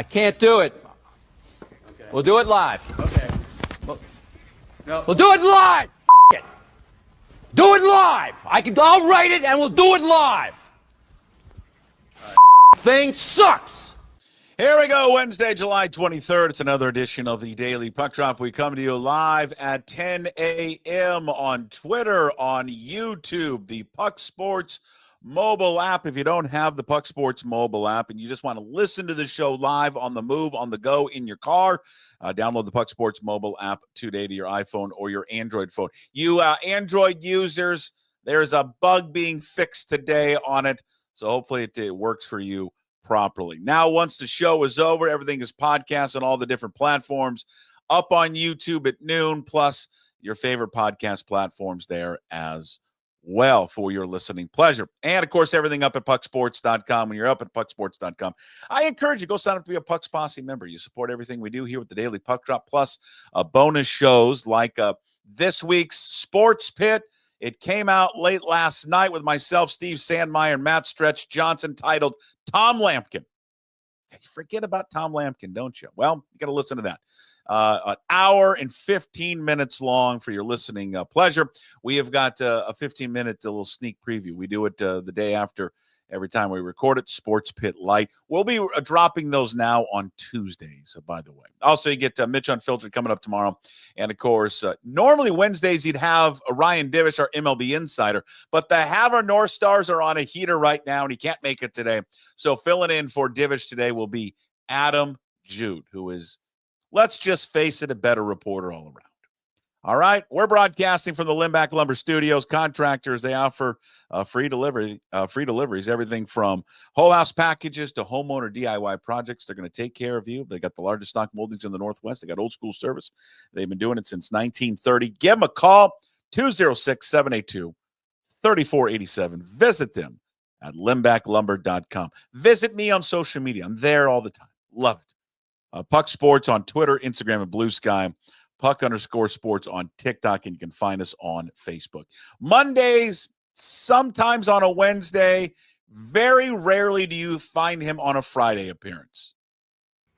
I can't do it. Okay. We'll do it live. Okay. No. We'll do it live. It. Do it live. I'll write it and we'll do it live. Thing sucks. Here we go, Wednesday, July 23rd. It's another edition of the Daily Puck Drop. We come to you live at 10 a.m. on Twitter, on YouTube, the Puck Sports mobile app. If you don't have the Puck Sports mobile app and you just want to listen to the show live on the move, on the go, in your car, download the Puck Sports mobile app today to your iPhone or your Android phone. You Android users, there's a bug being fixed today on it, so hopefully it works for you properly. Now, once the show is over, everything is podcast on all the different platforms, up on YouTube at noon, plus your favorite podcast platforms there as well for your listening pleasure. And, of course, everything up at pucksports.com. When you're up at pucksports.com, I encourage you, go sign up to be a Pucks Posse member. You support everything we do here with the Daily Puck Drop, plus bonus shows like this week's Sports Pit. It came out late last night with myself, Steve Sandmeyer, and Matt Stretch Johnson, titled Tom Lampkin. You forget about Tom Lampkin, don't you? Well, you got to listen to that. An hour and 15 minutes long for your listening pleasure. We have got a 15-minute little sneak preview. We do it the day after every time we record it, Sports Pit Light. We'll be dropping those now on Tuesdays, by the way. Also, you get Mitch Unfiltered coming up tomorrow. And, of course, normally Wednesdays you'd have Ryan Divish, our MLB insider. But the Havre North Stars are on a heater right now, and he can't make it today. So filling in for Divish today will be Adam Jude, who is, let's just face it, a better reporter all around. All right, we're broadcasting from the Limbach Lumber Studios. Contractors, they offer free deliveries, everything from whole house packages to homeowner DIY projects. They're going to take care of you. They got the largest stock moldings in the Northwest. They got old school service. They've been doing it since 1930. Give them a call, 206-782-3487. Visit them at limbachlumber.com. Visit me on social media. I'm there all the time. Love it. Puck Sports on Twitter, Instagram, and Blue Sky. Puck_sports on TikTok, and you can find us on Facebook. Mondays, sometimes on a Wednesday. Very rarely do you find him on a Friday appearance.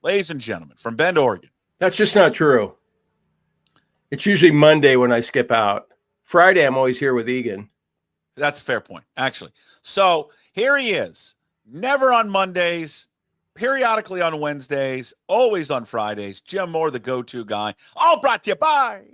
Ladies and gentlemen, from Bend, Oregon. That's just not true. It's usually Monday when I skip out. Friday, I'm always here with Egan. That's a fair point, actually. So here he is. Never on Mondays. Periodically on Wednesdays, always on Fridays. Jim Moore, the go-to guy. All brought to you by...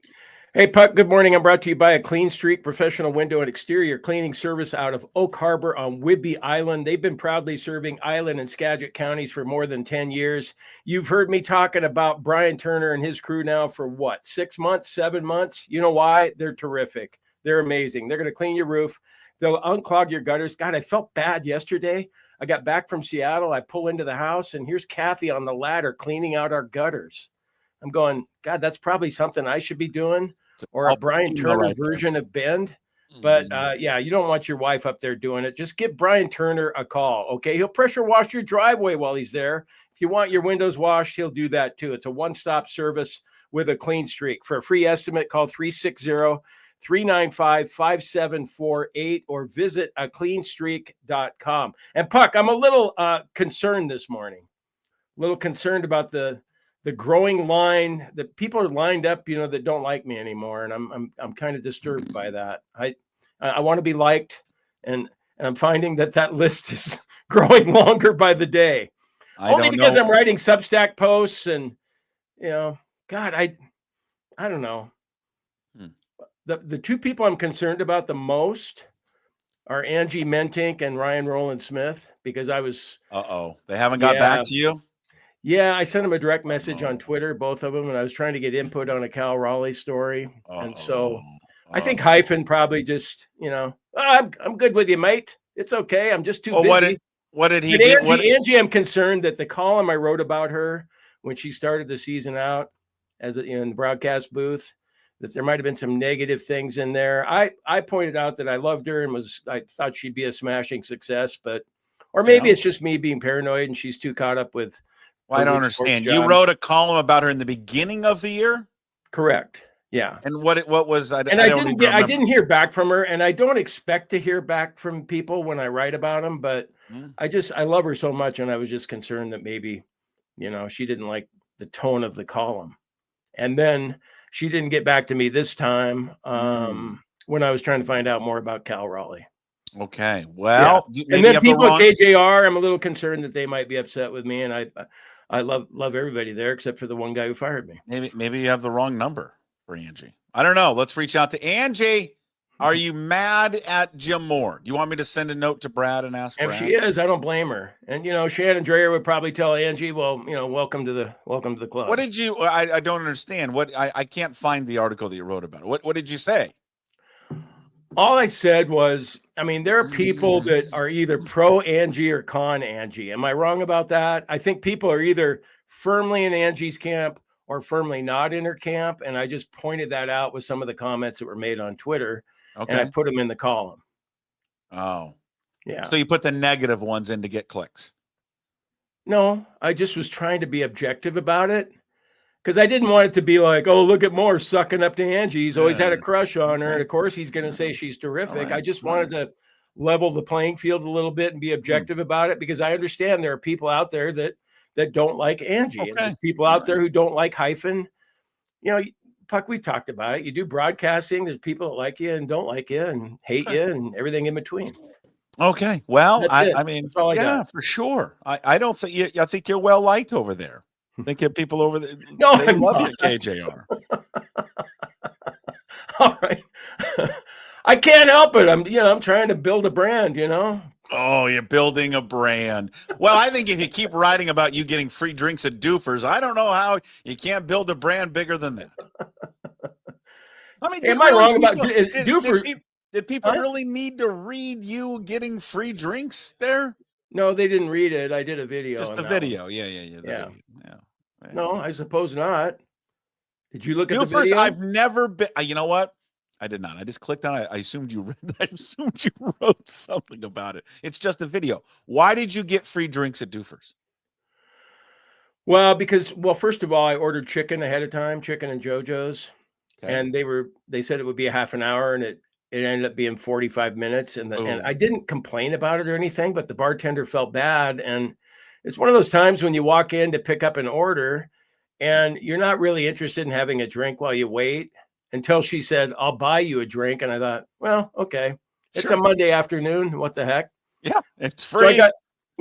Hey, Puck, good morning. I'm brought to you by a Clean Streak professional window and exterior cleaning service out of Oak Harbor on Whidbey Island. They've been proudly serving Island and Skagit counties for more than 10 years. You've heard me talking about Brian Turner and his crew now for what, 6 months, 7 months? You know why? They're terrific. They're amazing. They're going to clean your roof. They'll unclog your gutters. God, I felt bad yesterday. I got back from Seattle. I pull into the house, and here's Kathy on the ladder cleaning out our gutters. I'm going, God, that's probably something I should be doing, or a Brian Turner version of Bend. But, yeah, you don't want your wife up there doing it. Just give Brian Turner a call, okay? He'll pressure wash your driveway while he's there. If you want your windows washed, he'll do that too. It's a one-stop service with a Clean Streak. For a free estimate, call 360-395-5748 or visit cleanstreak.com. And Puck, I'm a little concerned this morning. A little concerned about the growing line that people are lined up, you know, that don't like me anymore, and I'm kind of disturbed by that. I want to be liked, and I'm finding that list is growing longer by the day. Only because I'm writing Substack posts, and you know, God, I don't know. The two people I'm concerned about the most are Angie Mentink and Ryan Roland Smith, because I was... They haven't got back to you? Yeah, I sent them a direct message on Twitter, both of them, and I was trying to get input on a Cal Raleigh story. And so I think Hyphen probably just, you know, I'm good with you, mate. It's okay. I'm just too busy. What did he do? Angie, I'm concerned that the column I wrote about her when she started the season out as in the broadcast booth, that there might have been some negative things in there. I pointed out that I loved her and I thought she'd be a smashing success, or maybe it's just me being paranoid and she's too caught up with. Well, I don't understand. You wrote a column about her in the beginning of the year? Correct. Yeah. And what was I didn't hear back from her, and I don't expect to hear back from people when I write about them, but I love her so much, and I was just concerned that maybe She didn't like the tone of the column. And then she didn't get back to me this time when I was trying to find out more about Cal Raleigh. Okay. Well, and then people at KJR, I'm a little concerned that they might be upset with me. And I love everybody there except for the one guy who fired me. Maybe you have the wrong number for Angie. I don't know. Let's reach out to Angie. Are you mad at Jim Moore? Do you want me to send a note to Brad and ask If Brad? she is, I don't blame her. And Shannon Dreyer would probably tell Angie, well, welcome to the club. What did you I don't understand. I can't find the article that you wrote about it. What did you say? All I said was, there are people that are either pro Angie or con Angie. Am I wrong about that? I think people are either firmly in Angie's camp or firmly not in her camp. And I just pointed that out with some of the comments that were made on Twitter. Okay. And I put them in the column. Oh. Yeah. So you put the negative ones in to get clicks. No, I just was trying to be objective about it. Because I didn't want it to be like, oh, look at Moore sucking up to Angie. He's always had a crush on her. And, of course, he's going to say she's terrific. I just wanted to level the playing field a little bit and be objective about it because I understand there are people out there that don't like Angie. Okay. And there's people out there who don't like hyphen. Puck, we talked about it. You do broadcasting. There's people that like you and don't like you and hate you and everything in between. Okay. Well, I mean, for sure. I don't think I think you're well liked over there. I think you have people over there. No, they love you, KJR. All right. I can't help it. I'm trying to build a brand, Oh, you're building a brand. Well, I think if you keep writing about you getting free drinks at Doofers, I don't know how you can't build a brand bigger than that. I mean, am I wrong about Doofers? Did people really need to read you getting free drinks there? No, they didn't read it. I did a video. Just the video. Yeah. Yeah. No, I suppose not. Did you look at the video? First, I've never been. You know what? I did not. I just clicked on it. I assumed you read. I assumed you wrote something about it. It's just a video. Why did you get free drinks at Doofers? Well, first of all, I ordered chicken ahead of time, chicken and JoJo's, and they said it would be a half an hour, and it ended up being 45 minutes. And I didn't complain about it or anything, but the bartender felt bad. And it's one of those times when you walk in to pick up an order and you're not really interested in having a drink while you wait until she said, I'll buy you a drink. And I thought, well, okay, it's a Monday afternoon. What the heck? Yeah, it's free. So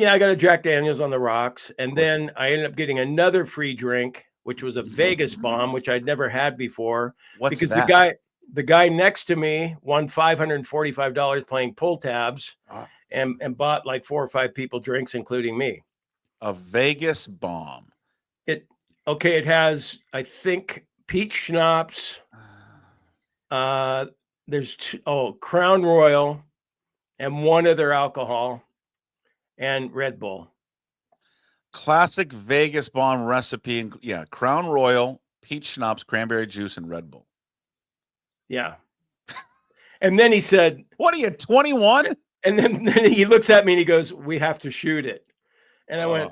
I got a Jack Daniels on the rocks. And then I ended up getting another free drink, which was a Vegas bomb, which I'd never had before. What's because that? The guy next to me won $545 playing pull tabs and bought like 4 or 5 people drinks, including me. A Vegas bomb. It has, I think, peach schnapps. There's Crown Royal and one other alcohol and Red Bull. Classic Vegas bomb recipe. Crown Royal, peach schnapps, cranberry juice, and Red Bull. Yeah. And then he said, what are you, 21? And then he looks at me and he goes, we have to shoot it. And I went,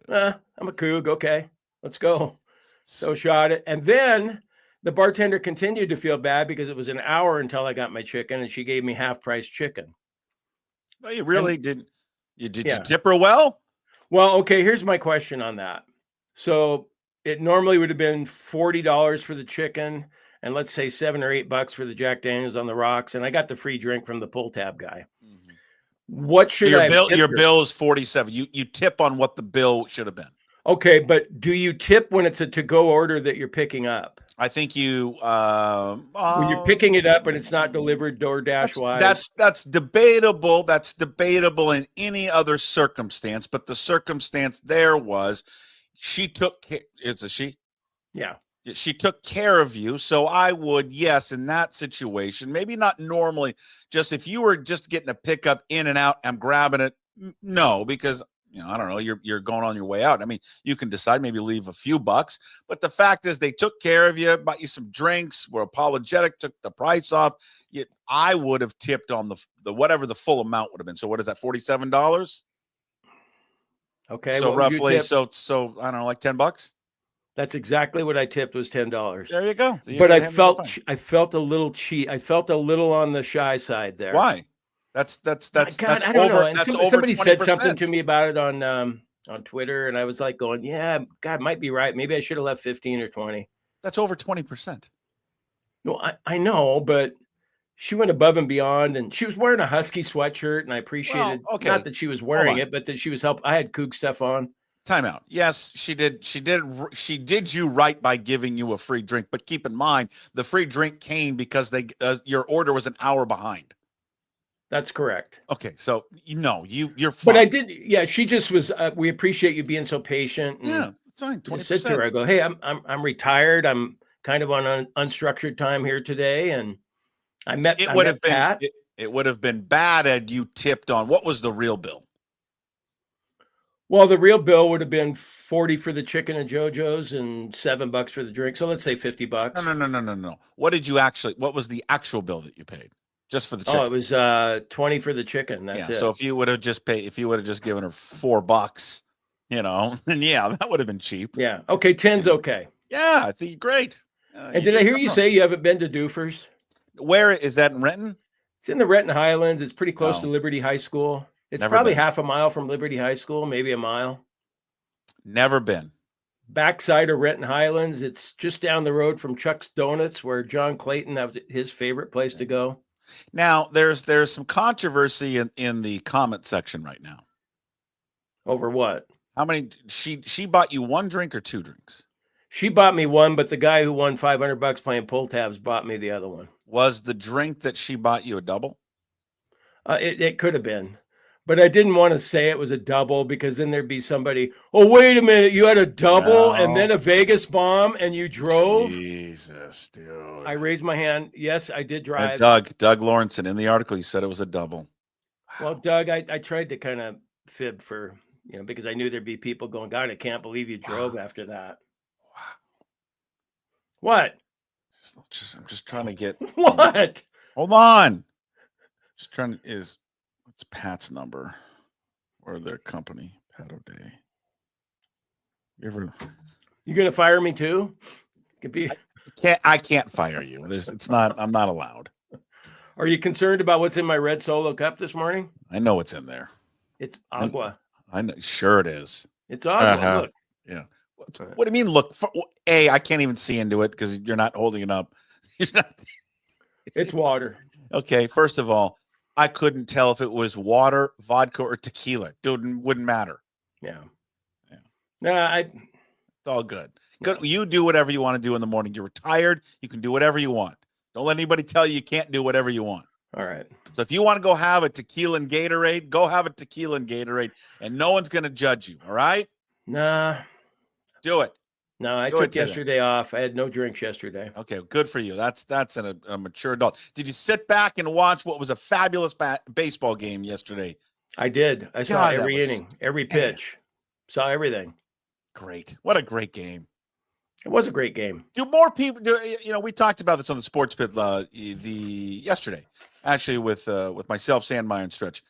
I'm a Coug. Okay, let's go. So shot it. And then the bartender continued to feel bad because it was an hour until I got my chicken and she gave me half-price chicken. Well, you really didn't. Did you tip her well? Well, okay, here's my question on that. So it normally would have been $40 for the chicken and let's say $7 or $8 for the Jack Daniels on the rocks. And I got the free drink from the pull tab guy. Mm-hmm. What should your bill is $47. You tip on what the bill should have been. Okay, but do you tip when it's a to-go order that you're picking up? I think you when you're picking it up and it's not delivered DoorDash wise. That's debatable. That's debatable in any other circumstance, but the circumstance there was she took care. It's a she? Yeah. She took care of you. So I would, yes, in that situation, maybe not normally, just if you were just getting a pickup in and out, I'm grabbing it. No, because, I don't know, you're going on your way out. I mean, you can decide maybe leave a few bucks, but the fact is they took care of you, bought you some drinks, were apologetic, took the price off. I would have tipped on the whatever the full amount would have been. So what is that, $47? Okay. So roughly, so I don't know, like $10? That's exactly what I tipped was $10. There you go. But I felt a little cheap. I felt a little on the shy side there. Why? That's I don't over. know. And that's over somebody 20%. said something to me about it on on Twitter, and I was like going, yeah, God, might be right. Maybe I should have left 15 or 20. That's over 20%. No, I know, but she went above and beyond, and she was wearing a Husky sweatshirt, and I appreciated not that she was wearing it, but that she was I had Coug stuff on. Timeout. Yes, she did. She did you right by giving you a free drink, but keep in mind the free drink came because your order was an hour behind. That's correct. Okay, so you're fine. But I did. Yeah, she just was. We appreciate you being so patient. And yeah, it's fine. 20%. I said to her, I go, hey, I'm retired. I'm kind of on unstructured time here today, and It would have been bad had you tipped on. What was the real bill? Well, the real bill would have been $40 for the chicken and JoJo's and $7 for the drink. So let's say $50. No. What was the actual bill that you paid just for the chicken? Oh, it was $20 for the chicken. That's it. So if you would have just given her $4, then that would have been cheap. Yeah. Okay. 10's okay. Yeah, I think great. And did I hear you say you haven't been to Doofers? Where is that in Renton? It's in the Renton Highlands. It's pretty close to Liberty High School. It's probably half a mile from Liberty High School, maybe a mile. Never been. Backside of Renton Highlands. It's just down the road from Chuck's Donuts, where John Clayton, that was his favorite place to go. Now, there's some controversy in the comment section right now. Over what? How many? She bought you one drink or two drinks? She bought me one, but the guy who won $500 playing pull tabs bought me the other one. Was the drink that she bought you a double? It could have been, but I didn't want to say it was a double because then there'd be somebody, oh, wait a minute, you had a double and then a Vegas bomb and you drove? Jesus, dude. I raised my hand. Yes, I did drive. Doug Lawrenson, in the article, you said it was a double. Well, Doug, I tried to kind of fib for, because I knew there'd be people going, God, I can't believe you drove after that. What? I'm just trying to get what? Hold on. Just trying to what's Pat's number or their company, Pat O'Day. You gonna fire me too? Could be. I can't fire you. I'm not allowed. Are you concerned about what's in my red Solo cup this morning? I know what's in there. It's agua. I know. Sure it is. It's agua. Look. Yeah. What do you mean? Look, I can't even see into it because you're not holding it up. It's water. Okay. First of all, I couldn't tell if it was water, vodka, or tequila. Dude, wouldn't matter. Yeah. Nah, it's all good. Good. You do whatever you want to do in the morning. You're retired. You can do whatever you want. Don't let anybody tell you can't do whatever you want. All right. So if you want to go have a tequila and Gatorade, go have a tequila and Gatorade, and no one's going to judge you. All right? Nah. Do it. No, I took yesterday off. I had no drinks yesterday. Okay, good for you. That's a mature adult. Did you sit back and watch what was a fabulous baseball game yesterday? I did. I saw every inning, every pitch. Saw everything. Great. What a great game. It was a great game. Do more people we talked about this on the SportsPit yesterday, actually with myself, Sandmeyer and Stretch.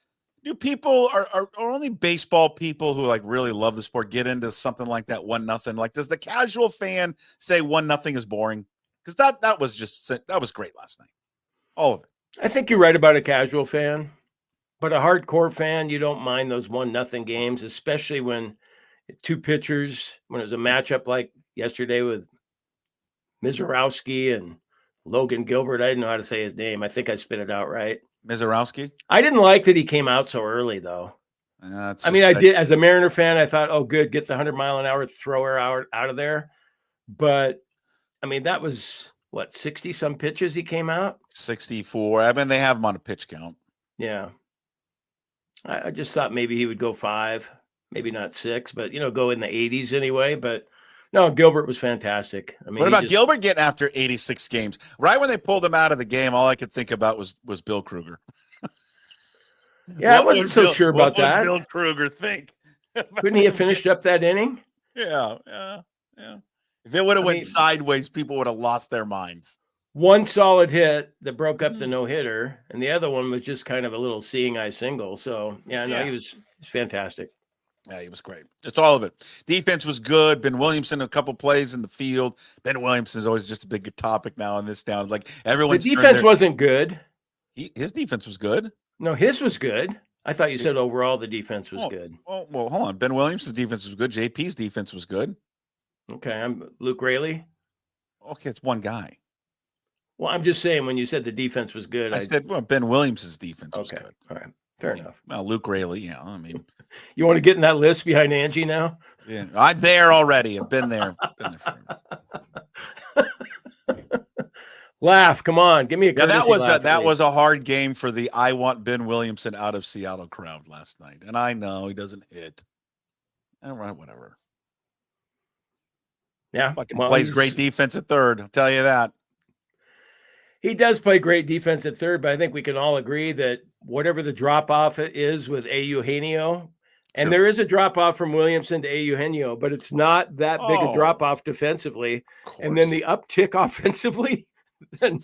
Do people are only baseball people who like really love the sport get into something like that 1-0? Like, does the casual fan say 1-0 is boring? Because that was great last night. All of it. I think you're right about a casual fan, but a hardcore fan, you don't mind those 1-0 games, especially when two pitchers, when it was a matchup like yesterday with Mizorowski and Logan Gilbert. I didn't know how to say his name. I think I spit it out right. Mizorowski? I didn't like that he came out so early, though. I did. As a Mariner fan, I thought, oh, good, get the 100-mile-an-hour thrower out of there. But, that was, 60-some pitches he came out? 64. They have him on a pitch count. Yeah. I just thought maybe he would go 5, maybe not 6, but, go in the 80s anyway. But, no, Gilbert was fantastic. What about Gilbert getting after 86 games? Right when they pulled him out of the game, all I could think about was Bill Kruger. Yeah, I wasn't so sure about that. What would Bill Kruger think? Couldn't he have finished up that inning? Yeah. If it would have went sideways, people would have lost their minds. One solid hit that broke up the no-hitter, and the other one was just kind of a little seeing eye single. So, he was fantastic. Yeah, he was great. It's all of it. Defense was good. Ben Williamson, a couple plays in the field. Ben Williamson is always just a big topic now in this town. Like everyone's the defense wasn't good. His defense was good. No, his was good. I thought you said overall the defense was Oh, good. well, hold on. Ben Williams' defense was good. JP's defense was good. Okay, I'm Luke Raley. Okay, it's one guy. Well, I'm just saying when you said the defense was good, I said Ben Williams' defense was good. All right, fair enough. Well, Luke Raley, yeah. I mean, you want to get in that list behind Angie now? Yeah, I'm there already. I've been there. Forever. Laugh, come on, give me a that was a hard game for the I want Ben Williamson out of Seattle crowd last night, and I know he doesn't hit. All right, whatever. Yeah, plays great defense at third. I'll tell you that. He does play great defense at third, but I think we can all agree that whatever the drop off is with Eugenio, and there is a drop off from Williamson to Eugenio, but it's not that big a drop off defensively, and then the uptick offensively.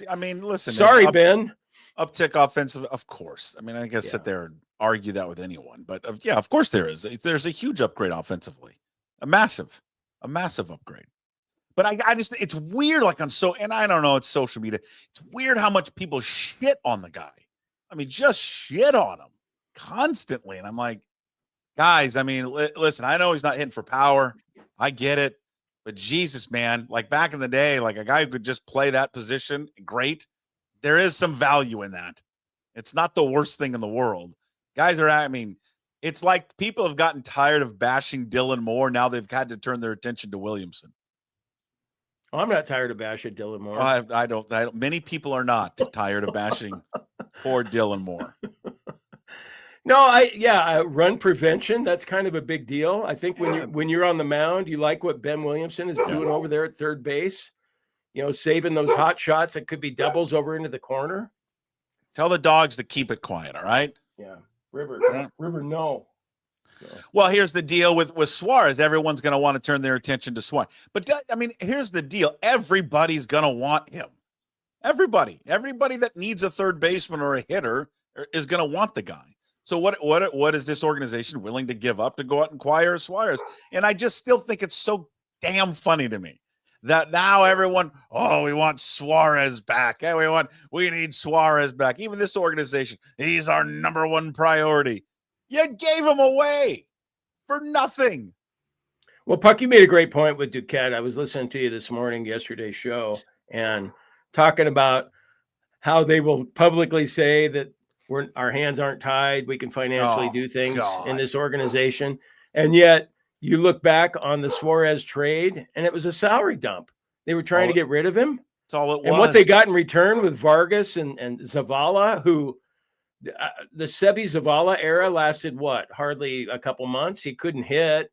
I mean, listen. Sorry, Ben. Uptick offensive, of course. I mean, I guess sit there and argue that with anyone, but yeah, of course there is. There's a huge upgrade offensively, a massive upgrade. But I just, it's weird, and I don't know, it's social media. It's weird how much people shit on the guy. I mean, just shit on him constantly. And I'm like, guys, I mean, listen, I know he's not hitting for power. I get it. But Jesus, man, like back in the day, like a guy who could just play that position, great. There is some value in that. It's not the worst thing in the world. Guys it's like people have gotten tired of bashing Dylan Moore. Now they've had to turn their attention to Williamson. Oh, I'm not tired of bashing Dylan Moore. I don't. Many people are not tired of bashing poor Dylan Moore. No, run prevention. That's kind of a big deal. I think when you're on the mound, you like what Ben Williamson is doing over there at third base. Saving those hot shots that could be doubles over into the corner. Tell the dogs to keep it quiet. All right. Yeah, River, no. Well, here's the deal with Suarez. Everyone's going to want to turn their attention to Suarez. But, I mean, here's the deal. Everybody's going to want him. Everybody that needs a third baseman or a hitter is going to want the guy. So what is this organization willing to give up to go out and acquire Suarez? And I just still think it's so damn funny to me that now everyone, we want Suarez back. We need Suarez back. Even this organization, he's our number one priority. You gave him away for nothing. Well, Puck, you made a great point with Duquette. I was listening to you this morning, yesterday's show, and talking about how they will publicly say that our hands aren't tied. We can financially do things in this organization. And yet you look back on the Suarez trade and it was a salary dump. They were trying to get rid of him. That's all it was. And what they got in return with Vargas and Zavala, who the Sebi Zavala era lasted hardly a couple months. He couldn't hit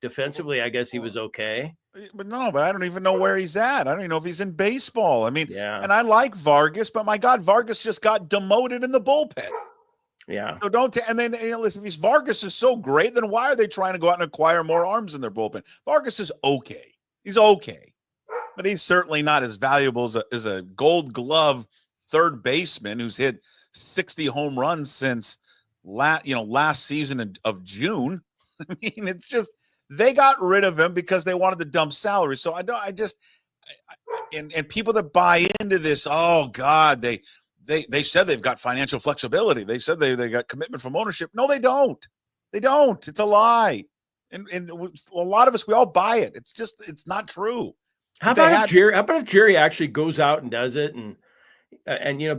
defensively. I guess he was okay. But I don't even know where he's at. I don't even know if he's in baseball. I mean, and I like Vargas, but my God, Vargas just got demoted in the bullpen. Yeah. So listen, if Vargas is so great, then why are they trying to go out and acquire more arms in their bullpen? Vargas is okay. He's okay. But he's certainly not as valuable as a Gold Glove third baseman who's hit 60 home runs since last season of June. I mean, it's just, they got rid of him because they wanted to dump salary. So and people that buy into this, oh God, they said they've got financial flexibility. They said they got commitment from ownership. No, they don't. They don't. It's a lie. And a lot of us, we all buy it. It's not true. How about if Jerry actually goes out and does it and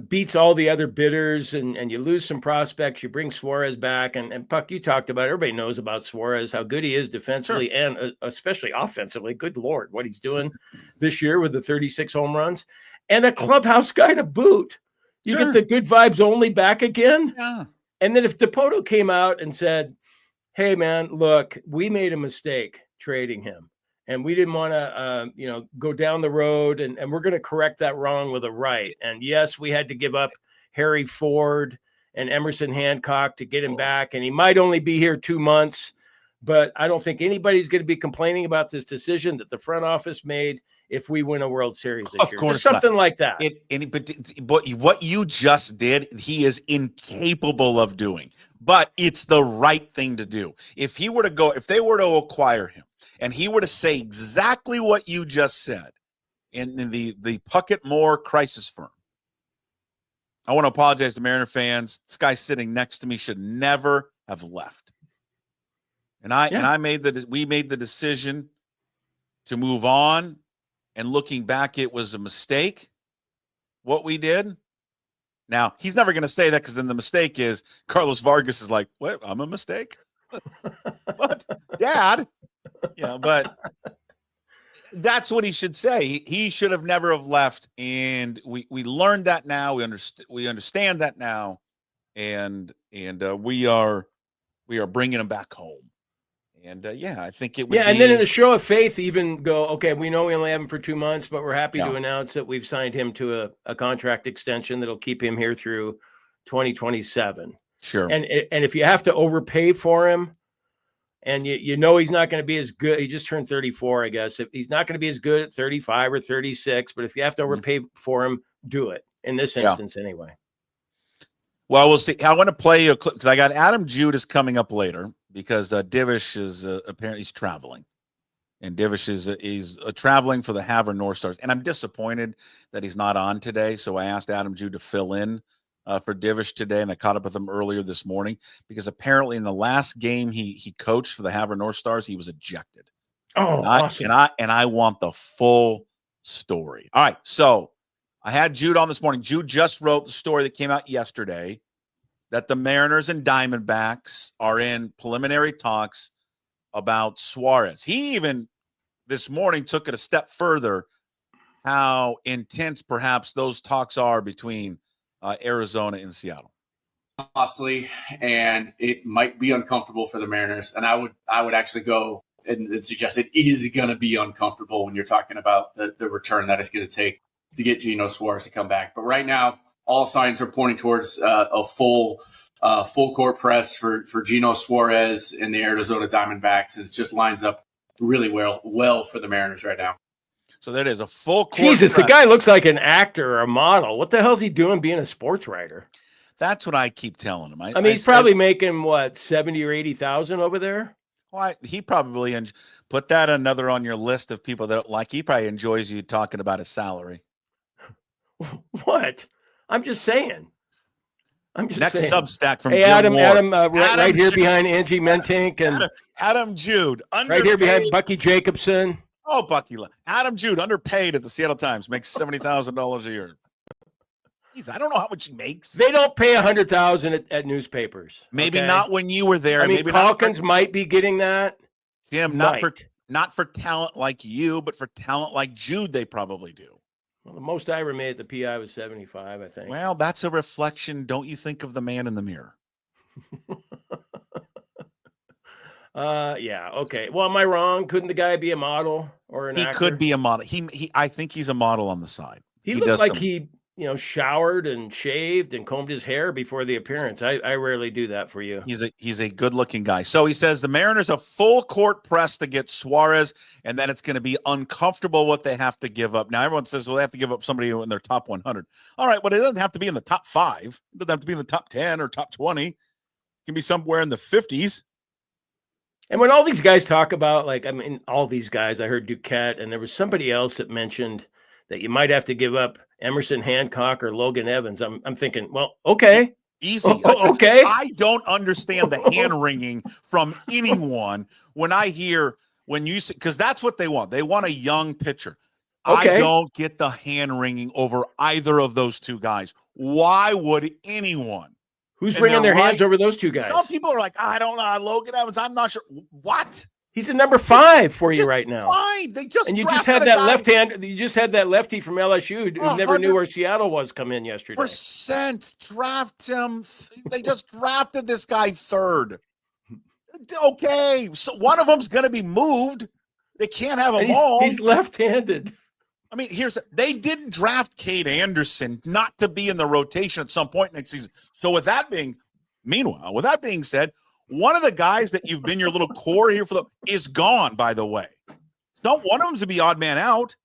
beats all the other bidders and you lose some prospects, you bring Suarez back and Puck, you talked about, everybody knows about Suarez, how good he is defensively and especially offensively. Good Lord, what he's doing this year with the 36 home runs and a clubhouse guy to boot. You get the good vibes only back again. Yeah. And then if DePoto came out and said, hey man, look, we made a mistake trading him. And we didn't want to, go down the road, and we're going to correct that wrong with a right. And yes, we had to give up Harry Ford and Emerson Hancock to get him back, and he might only be here 2 months. But I don't think anybody's going to be complaining about this decision that the front office made if we win a World Series this year. Of course, something like that. But what you just did, he is incapable of doing. But it's the right thing to do. If they were to acquire him, and he were to say exactly what you just said in the Puckett Moore crisis firm, I want to apologize to Mariner fans. This guy sitting next to me should never have left. And we made the decision to move on. And looking back, it was a mistake what we did. Now, he's never going to say that because then the mistake is Carlos Vargas is like, what? I'm a mistake? What? Dad? But that's what he should say. He should have never have left. And we learned that now. We understand that now. And we are bringing him back home. And I think it would and then in a show of faith, even go, okay, we know we only have him for 2 months, but we're happy to announce that we've signed him to a contract extension that'll keep him here through 2027. Sure. And if you have to overpay for him, and you know he's not going to be as good, he just turned 34, I guess. If he's not going to be as good at 35 or 36, but if you have to overpay for him, do it in this instance anyway. Well, we'll see. I want to play you a clip because I got Adam Jude is coming up later because Divish is apparently he's traveling. And Divish is traveling for the Havre North Stars. And I'm disappointed that he's not on today. So I asked Adam Jude to fill in for Divish today. And I caught up with him earlier this morning because apparently in the last game he coached for the Havre North Stars, he was ejected. Oh, awesome. And I want the full story. All right. So I had Jude on this morning. Jude just wrote the story that came out yesterday that the Mariners and Diamondbacks are in preliminary talks about Suarez. He even this morning took it a step further, how intense perhaps those talks are between Arizona and Seattle. Costly, and it might be uncomfortable for the Mariners. And I would actually go and suggest it is going to be uncomfortable when you're talking about the return that it's going to take to get Eugenio Suarez to come back. But right now, all signs are pointing towards a full court press for Eugenio Suarez and the Arizona Diamondbacks, and it just lines up really well for the Mariners right now. So that is a full court Jesus, press. the guy looks like an actor or a model. What the hell's he doing being a sports writer? That's what I keep telling him. I mean, he's probably making what, 70 or 80,000 over there. Well, he probably put that another on your list of people that like. He probably enjoys you talking about his salary. What? I'm just saying. Next saying. Substack from Jim Adam right here behind Angie Mentink and Adam Jude, right here behind Bucky Jacobson. Oh, Bucky! Adam Jude, underpaid at the Seattle Times, makes $70,000 a year. Jeez, I don't know how much he makes. They don't pay $100,000 at newspapers. Maybe not when you were there. I mean, maybe Calkins might be getting that. Jim, not for talent like you, but for talent like Jude, they probably do. Well, the most I ever made at the PI was 75, I think. Well, that's a reflection, don't you think, of the man in the mirror? Yeah, okay. Well, am I wrong? Couldn't the guy be a model or an actor? He could be a model. I think he's a model on the side. He looked like he showered and shaved and combed his hair before the appearance. I rarely do that for you. He's a good-looking guy. So he says the Mariners a full court press to get Suarez, and then it's going to be uncomfortable what they have to give up. Now, everyone says, well, they have to give up somebody in their top 100. All right, but it doesn't have to be in the top 5. It doesn't have to be in the top 10 or top 20. It can be somewhere in the 50s. And when all these guys talk about, all these guys, I heard Duquette, and there was somebody else that mentioned that you might have to give up Emerson Hancock or Logan Evans. I'm thinking, well, okay. Easy. Okay. I don't understand the hand wringing from anyone when I hear because that's what they want. They want a young pitcher. Okay. I don't get the hand wringing over either of those two guys. Why would anyone? Who's wringing their hands over those two guys? Some people are like, I don't know, Logan Evans. I'm not sure. What? He's a number 5 for you right now. Fine. They just you just had that left hand. You just had that lefty from LSU who never knew where Seattle was come in yesterday. % draft him. They just drafted this guy 3rd. Okay, so one of them's going to be moved. They can't have them all. He's left-handed. I mean, they didn't draft Cade Anderson not to be in the rotation at some point next season. So with that being said, one of the guys that you've been your little core here is gone, by the way. It's not one of them to be odd man out.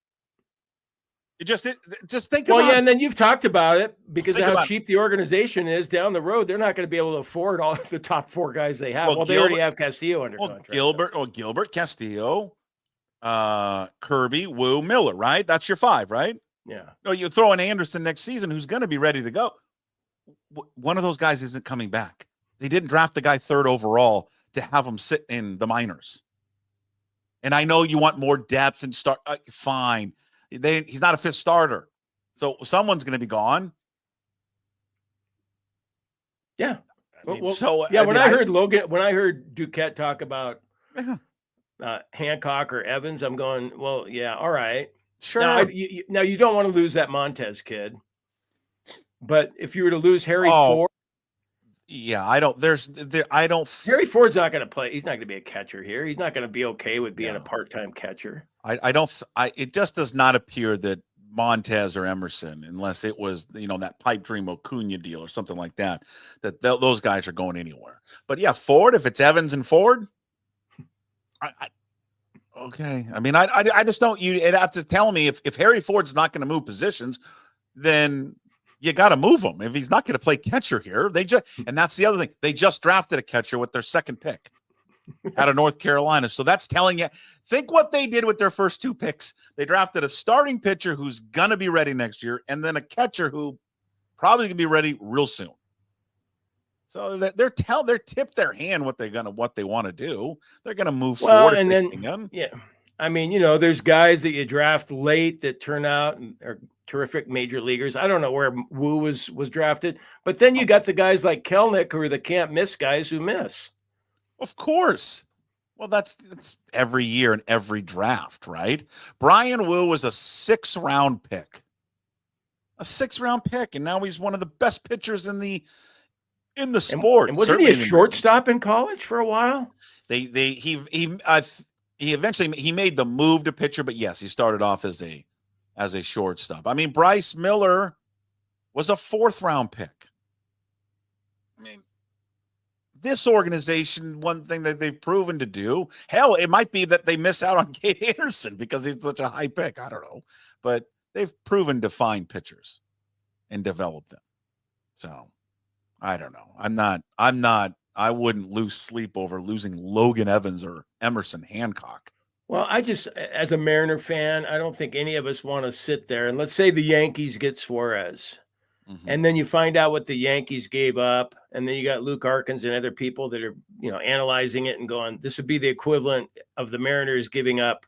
Just think about it. Well, yeah, and then you've talked about it because of how cheap the organization is down the road. They're not going to be able to afford all the top 4 guys they have. Well, they already have Castillo under contract. Gilbert, Castillo, Kirby, Wu, Miller, right? That's your 5, right? Yeah. No, you throw in Anderson next season, who's going to be ready to go. one of those guys isn't coming back. They didn't draft the guy 3rd overall to have him sit in the minors. And I know you want more depth and start. Fine. He's not a 5th starter. So someone's going to be gone. Yeah. When I heard Duquette talk about Hancock or Evans, I'm going, well, yeah, all right. Sure. Now you don't want to lose that Montez kid. But if you were to lose Harry Ford. Yeah, I don't. Harry Ford's not going to play. He's not going to be a catcher here. He's not going to be okay with being a part-time catcher. It just does not appear that Montez or Emerson, unless it was, that pipe dream Acuna deal or something like that, those guys are going anywhere. But yeah, Ford, if it's Evans and Ford, okay. I mean, I just don't. You'd have to tell me if Harry Ford's not going to move positions, then you got to move him. If he's not going to play catcher here, and that's the other thing. They just drafted a catcher with their 2nd pick out of North Carolina. So that's telling you, think what they did with their first 2 picks. They drafted a starting pitcher who's going to be ready next year, and then a catcher who probably going to be ready real soon. So they're tipped their hand what they want to do. They're going to move forward. And then, I mean, there's guys that you draft late that turn out and are terrific major leaguers. I don't know where Wu was drafted, but then you got the guys like Kelnick who are the can't miss guys who miss. Of course. Well, that's every year in every draft, right? Brian Wu was a 6th round pick. A 6th round pick, and now he's one of the best pitchers in the sport. And wasn't he a shortstop in college for a while? He eventually made the move to pitcher, but yes, he started off as a shortstop. I mean, Bryce Miller was a 4th round pick. I mean, this organization, one thing that they've proven to do, hell, it might be that they miss out on Kate Anderson because he's such a high pick. I don't know, but they've proven to find pitchers and develop them. So I don't know. I wouldn't lose sleep over losing Logan Evans or Emerson Hancock. Well, as a Mariner fan, I don't think any of us want to sit there and let's say the Yankees get Suarez. Mm-hmm. And then you find out what the Yankees gave up. And then you got Luke Arkins and other people that are, analyzing it and going, this would be the equivalent of the Mariners giving up,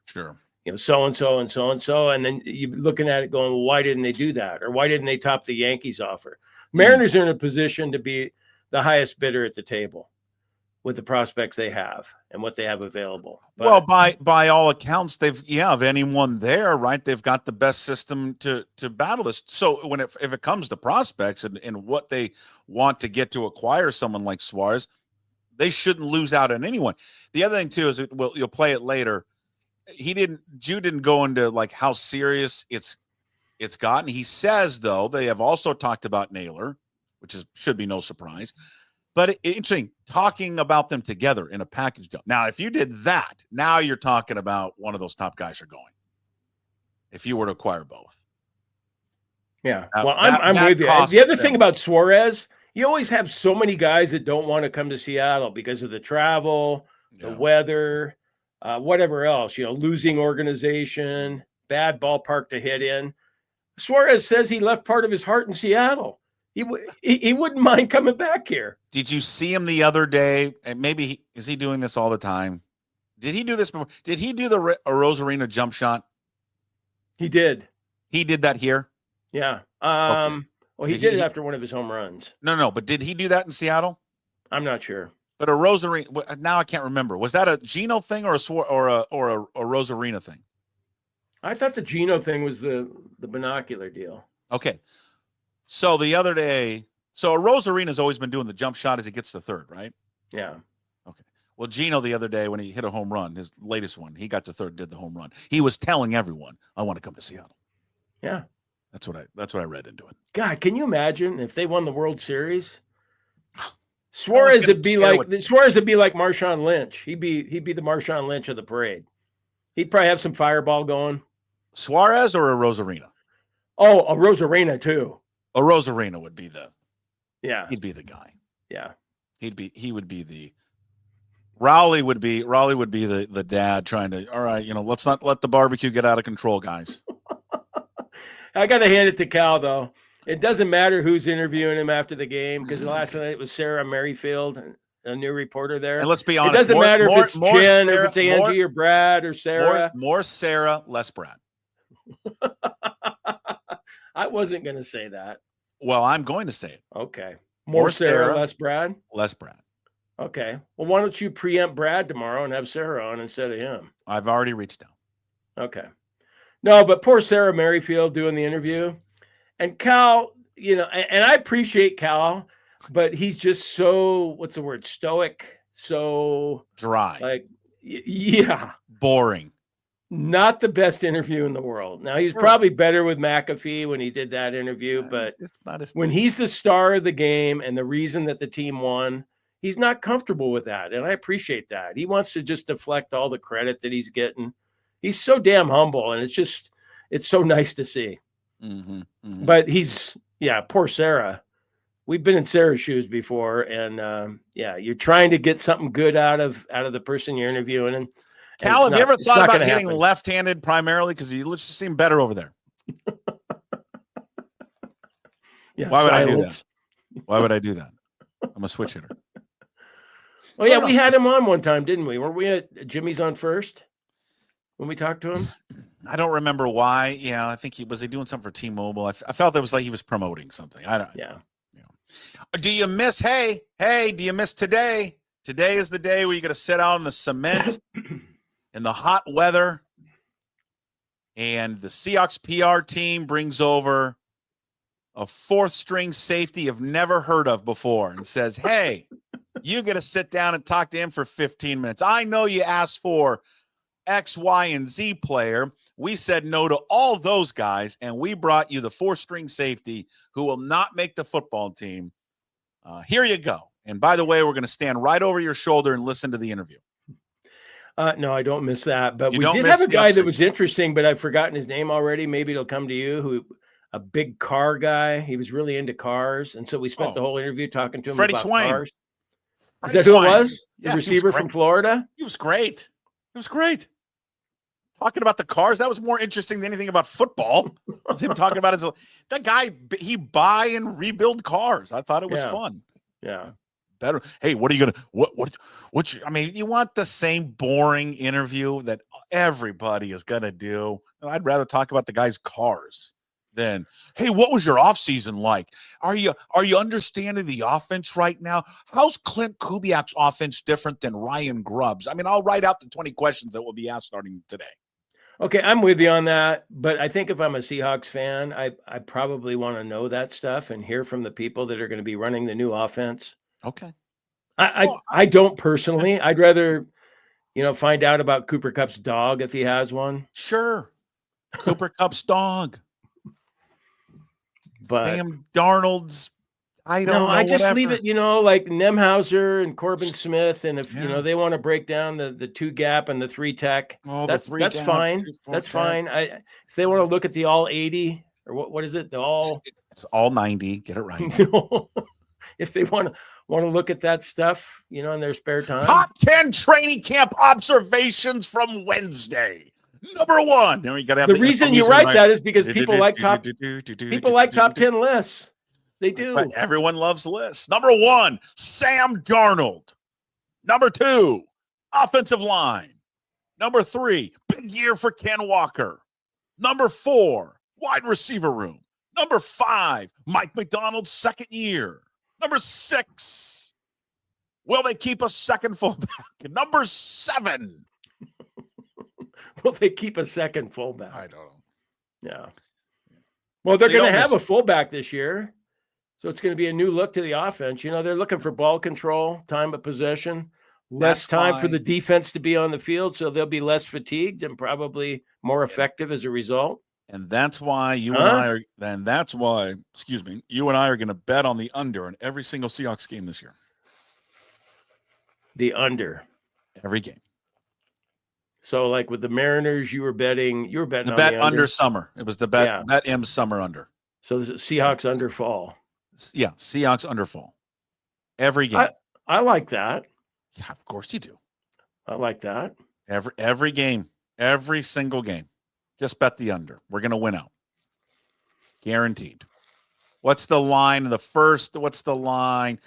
so-and-so and so-and-so. And then you're looking at it going, well, why didn't they do that? Or why didn't they top the Yankees offer? Mariners are in a position to be the highest bidder at the table with the prospects they have and what they have available. Well, by all accounts, of anyone there, right? They've got the best system to battle this. So if it comes to prospects and what they want to get to acquire someone like Suarez, they shouldn't lose out on anyone. The other thing too is, you'll play it later. Jude didn't go into like how serious it's gotten. He says though they have also talked about Naylor, which should be no surprise. But interesting, talking about them together in a package deal. Now, if you did that, now you're talking about one of those top guys are going. If you were to acquire both. Yeah. Well, I'm with you. The other thing about Suarez, you always have so many guys that don't want to come to Seattle because of the travel, the weather, whatever else, losing organization, bad ballpark to hit in. Suarez says he left part of his heart in Seattle. He wouldn't mind coming back here. Did you see him the other day? And maybe is he doing this all the time? Did he do this before? Did he do the Rosarina jump shot? He did. He did that here? Yeah. Okay. Well, he did it after one of his home runs. No. But did he do that in Seattle? I'm not sure. But a Rosarina. Now I can't remember. Was that a Gino thing or a Rosarina thing? I thought the Gino thing was the binocular deal. Okay. So the other day, a Rosarina's always been doing the jump shot as he gets to third, right? Yeah. Okay. Well, Gino the other day when he hit a home run, his latest one, he got to third, did the home run. He was telling everyone, "I want to come to Seattle." Yeah. That's what I read into it. God, can you imagine if they won the World Series? Suarez would be like Marshawn Lynch. He'd be the Marshawn Lynch of the parade. He'd probably have some fireball going. Suarez or a Rosarina? Oh, a Rosarina too. A Rosarina would be he'd be the guy. Yeah. He would be the Rowley would be the dad trying to, all right, let's not let the barbecue get out of control, guys. I got to hand it to Cal though. It doesn't matter who's interviewing him after the game because last night it was Sarah Merrifield, a new reporter there. And let's be honest, it doesn't matter if it's Jen, Sarah, or if it's Angie or Brad or Sarah. More Sarah, less Brad. I wasn't going to say that. Well, I'm going to say it. Okay. More Sarah, less Brad? Less Brad. Okay. Well, why don't you preempt Brad tomorrow and have Sarah on instead of him? I've already reached out. Okay. No, but poor Sarah Merrifield doing the interview. And Cal, and I appreciate Cal, but he's just so, what's the word, stoic, so dry. Like, yeah. Boring. Not the best interview in the world. Now, he's probably better with McAfee when he did that interview, but it's not when he's the star of the game and the reason that the team won, he's not comfortable with that. And I appreciate that. He wants to just deflect all the credit that he's getting. He's so damn humble, and it's so nice to see. Mm-hmm, mm-hmm. But poor Sarah. We've been in Sarah's shoes before, and you're trying to get something good out of the person you're interviewing. And Cal, have you ever thought about hitting left-handed primarily? Because you just seem better over there. Why would I do that? Why would I do that? I'm a switch hitter. Oh, yeah, we had him on one time, didn't we? Were we at Jimmy's on first when we talked to him? I don't remember why. Yeah, I think he doing something for T-Mobile. I felt it was like he was promoting something. I don't. Yeah. Do you miss? Hey, do you miss today? Today is the day where you got to sit out on the cement in the hot weather, and the Seahawks PR team brings over a fourth-string safety you've never heard of before and says, "Hey, you got to sit down and talk to him for 15 minutes. I know you asked for X, Y, and Z player. We said no to all those guys, and we brought you the four-string safety who will not make the football team. Here you go. And by the way, we're going to stand right over your shoulder and listen to the interview." No, I don't miss that. But we did have a guy that was interesting, but I've forgotten his name already. Maybe it'll come to you. A big car guy. He was really into cars, and so we spent the whole interview talking to him about cars. Is that who it was? The receiver from Florida? He was great. It was great. Talking about the cars, that was more interesting than anything about football. Him talking about that guy, he buy and rebuild cars. I thought it was fun. Yeah. Better. Hey, what are you gonna you want the same boring interview that everybody is gonna do? I'd rather talk about the guy's cars than, hey, what was your offseason like? Are you understanding the offense right now? How's Clint Kubiak's offense different than Ryan Grubb's? I'll write out the 20 questions that will be asked starting today. Okay, I'm with you on that, but I think if I'm a Seahawks fan, I probably want to know that stuff and hear from the people that are going to be running the new offense. Okay. I don't personally. I'd rather, find out about Cooper Kupp's dog if he has one. Sure. Cooper Kupp's dog. But Sam Darnold's, I don't know. I just leave it, like Nemhauser and Corbin Smith. And if, they want to break down the 2 gap and the 3 tech, that's fine. That's fine. If they want to look at the all 80 or what is it? It's all 90. Get it right. If they want to look at that stuff, in their spare time. Top 10 training camp observations from Wednesday. Number 1. The reason you write that is because people like top 10 lists. They do. But everyone loves lists. Number 1, Sam Darnold. Number 2, offensive line. Number 3, big year for Ken Walker. Number 4, wide receiver room. Number 5, Mike McDonald's second year. Number 6, will they keep a second fullback? Number 7. Will they keep a second fullback? I don't know. Yeah. Well, they're going to have a fullback this year. So it's going to be a new look to the offense. They're looking for ball control, time of possession, less time for the defense to be on the field. So they'll be less fatigued and probably more effective as a result. And that's why you and I are going to bet on the under in every single Seahawks game this year. The under. Every game. So like with the Mariners, you were betting the on bet the under summer. It was the bet M summer under. So the Seahawks under fall. Yeah, Seahawks under fall. Every game. I like that. Yeah, of course you do. I like that. Every game. Every single game. Just bet the under. We're going to win out. Guaranteed. What's the line? What's the line?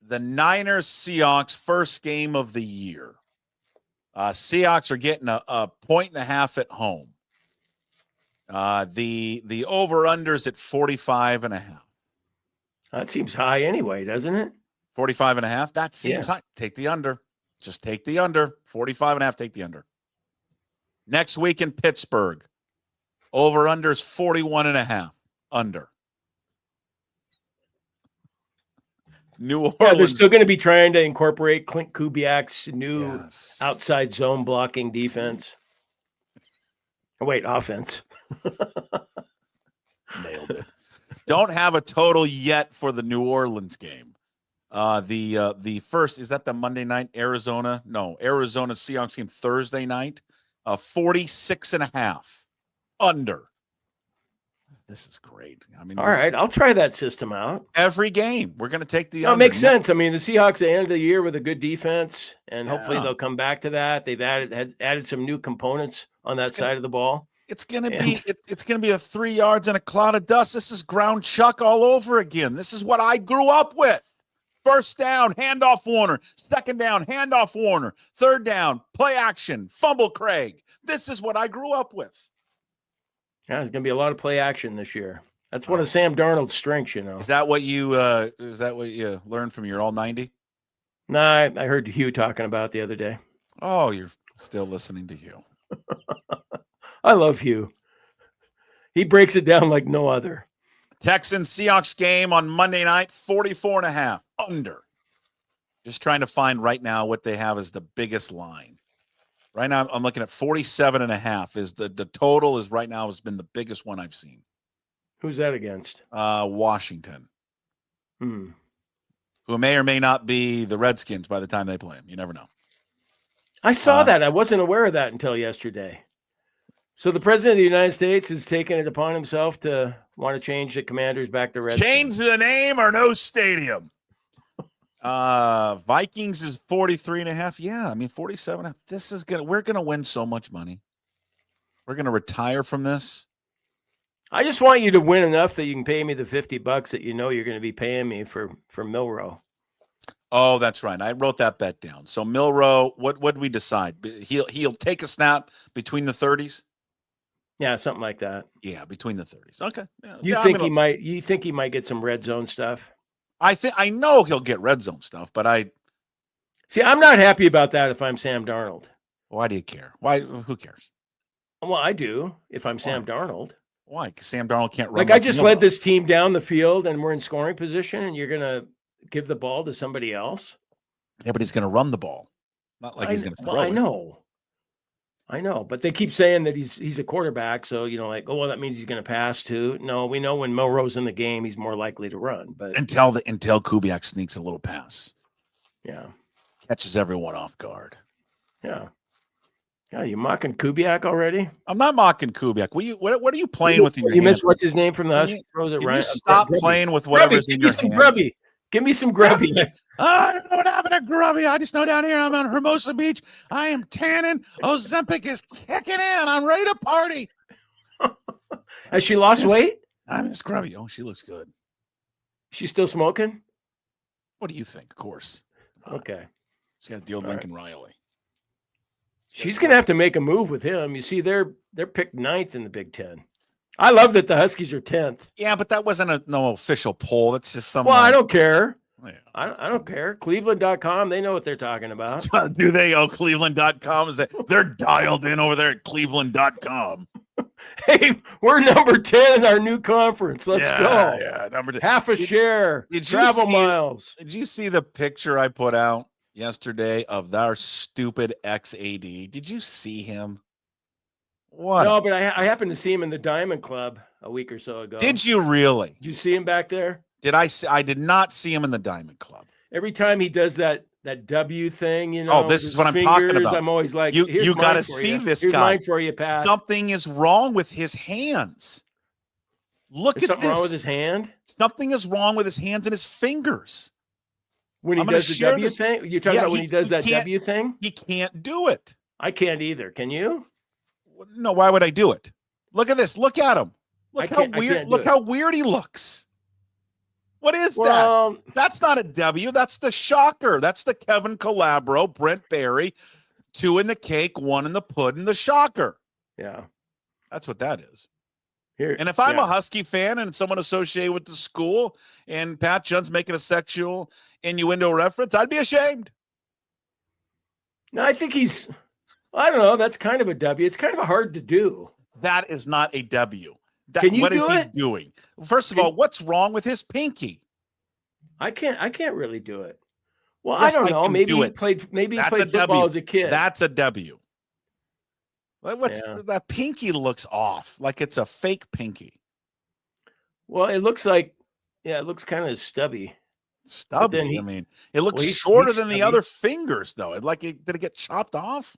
The Niners Seahawks first game of the year. Seahawks are getting a 1.5 at home. The over-under's at 45.5. That seems high anyway, doesn't it? 45.5. That seems high. Take the under. Just take the under. 45.5. Take the under. Next week in Pittsburgh, over-under's 41.5. Under. New Orleans. Yeah, they're still going to be trying to incorporate Clint Kubiak's new outside zone blocking defense. Oh, wait, offense. Nailed it. Don't have a total yet for the New Orleans game. The first, is that the Monday night Arizona? No, Arizona Seahawks game Thursday night. 46.5 under. This is great. I mean, all right, I'll try that system out. Every game, we're going to take the. No, it makes sense. I mean, the Seahawks at the end of the year with a good defense, and hopefully they'll come back to that. They've added some new components on that side of the ball. It's going to be it's going to be a 3 yards and a cloud of dust. This is ground chuck all over again. This is what I grew up with. First down, handoff Warner. Second down, handoff Warner. Third down, play action, fumble Craig. This is what I grew up with. Yeah, there's going to be a lot of play action this year. That's one of Sam Darnold's strengths, you know. Is that what you learned from your all 90? No, I heard Hugh talking about it the other day. Oh, you're still listening to Hugh. I love Hugh. He breaks it down like no other. Texans Seahawks game on Monday night, 44.5 under. Just trying to find right now what they have as the biggest line. Right now, I'm looking at 47.5. Is the total is right now has been the biggest one I've seen. Who's that against? Washington. Who may or may not be the Redskins by the time they play them. You never know. I saw that. I wasn't aware of that until yesterday. So the president of the United States has taken it upon himself to want to change the Commanders back to Redskins. Change the name or no stadium. Vikings is 43.5. Yeah, I mean 47.5. We're gonna win so much money. We're gonna retire from this. I just want you to win enough that you can pay me the $50 that you know you're going to be paying me for Milroe. Oh, that's right. I wrote that bet down. So Milroe, what did we decide? He'll take a snap between the 30s. Yeah, something like that. Yeah, between the 30s. Okay. Yeah, You think he might get some red zone stuff? I know he'll get red zone stuff, but I'm not happy about that if I'm Sam Darnold. Why do you care? Why? Who cares? Well, I do if I'm Sam Darnold. Why? Because Sam Darnold can't run. Like I just led this team down the field and we're in scoring position and you're going to give the ball to somebody else? Yeah, but he's going to run the ball. Not like he's going to throw it. I know, but they keep saying that he's a quarterback, so like, oh well, that means he's going to pass too. No, we know when Milroe's in the game, he's more likely to run. But until Kubiak sneaks a little pass, yeah, catches everyone off guard. Yeah, you mocking Kubiak already? I'm not mocking Kubiak. What are you playing with in your You hands? missed what's his name from the Husky? Can you stop playing with whatever's in your hands? Grubby. Give me some Grubby. I don't know what happened to Grubby. I just know down here I'm on Hermosa Beach. I am tanning. Ozempic is kicking in. I'm ready to party. Has she lost weight? I miss Grubby. Oh, she looks good. She's still smoking? What do you think? Of course. Okay. She's got to deal with Lincoln Riley. She's going to have to make a move with him. You see, they're picked 9th in the Big Ten. I love that the Huskies are 10th. Yeah, but that wasn't no official poll. That's just some. Well, I don't care. Yeah, I don't care. Cleveland.com, they know what they're talking about. Do they? Oh, Cleveland.com. They're dialed in over there at Cleveland.com. Hey, we're number 10 in our new conference. Let's go. Yeah, number 10. Half a share. Travel miles. Did you see the picture I put out yesterday of our stupid ex-AD? Did you see him? What? No, but I happened to see him in the Diamond Club a week or so ago. Did you really? Did you see him back there? I did not see him in the Diamond Club. Every time he does that W thing, Oh, this is what I'm talking about. I'm always like, you got to see this Here's guy. Mine for you, Pat. Something is wrong with his hands. Look at something this. Wrong with his hand? Something is wrong with his hands and his fingers. When he does the W thing? You're talking about when he does that W thing? He can't do it. I can't either. Can you? No, why would I do it? Look at this. Look at him. Look how weird he looks. What is Well, that? That's not a W. That's the shocker. That's the Kevin Calabro, Brent Barry, 2 in the cake, 1 in the pudding, the shocker. Yeah. That's what that is. Here, And if I'm a Husky fan and someone associated with the school and Pat Judd's making a sexual innuendo reference, I'd be ashamed. No, I think I don't know. That's kind of a W. It's kind of hard to do. That is not a W. Can you what do is it? he doing? First of all, what's wrong with his pinky? I can't really do it. Well, Yes, I don't I know. can Maybe do he it. played That's a football W. as a kid. That's a W. That pinky looks off, like it's a fake pinky. Well, it looks like, it looks kind of stubby. Stubby. It looks shorter than the other fingers, though. Did it get chopped off?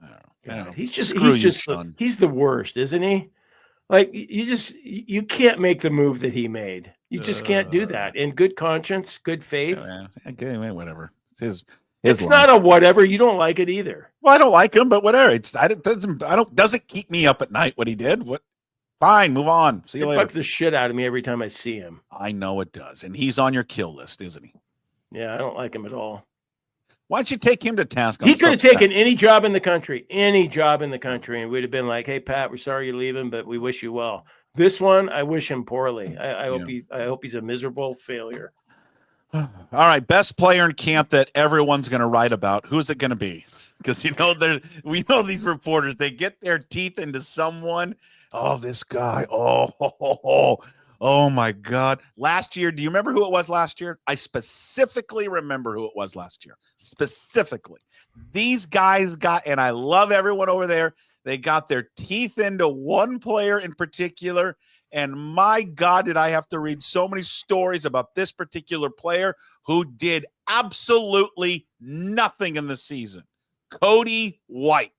I don't know. He's the worst, isn't he? Like you can't make the move that he made. You just can't do that in good conscience, good faith. Okay, whatever. It's It's not a whatever. You don't like it either. Well, I don't like him, but whatever. Doesn't keep me up at night what he did. What? Fine, move on. See you later. It bugs the shit out of me every time I see him. I know it does, and he's on your kill list, isn't he? Yeah, I don't like him at all. Why don't you take him to task? He could have taken any job in the country, and we'd have been like, "Hey, Pat, we're sorry you're leaving, but we wish you well." This one, I wish him poorly. I hope he's a miserable failure. All right, best player in camp that everyone's going to write about. Who's it going to be? Because we know these reporters. They get their teeth into someone. Oh, this guy. Oh my God. Last year, do you remember who it was last year? I specifically remember who it was last year. Specifically. These guys and I love everyone over there. They got their teeth into one player in particular. And my God, did I have to read so many stories about this particular player who did absolutely nothing in the season. Cody White.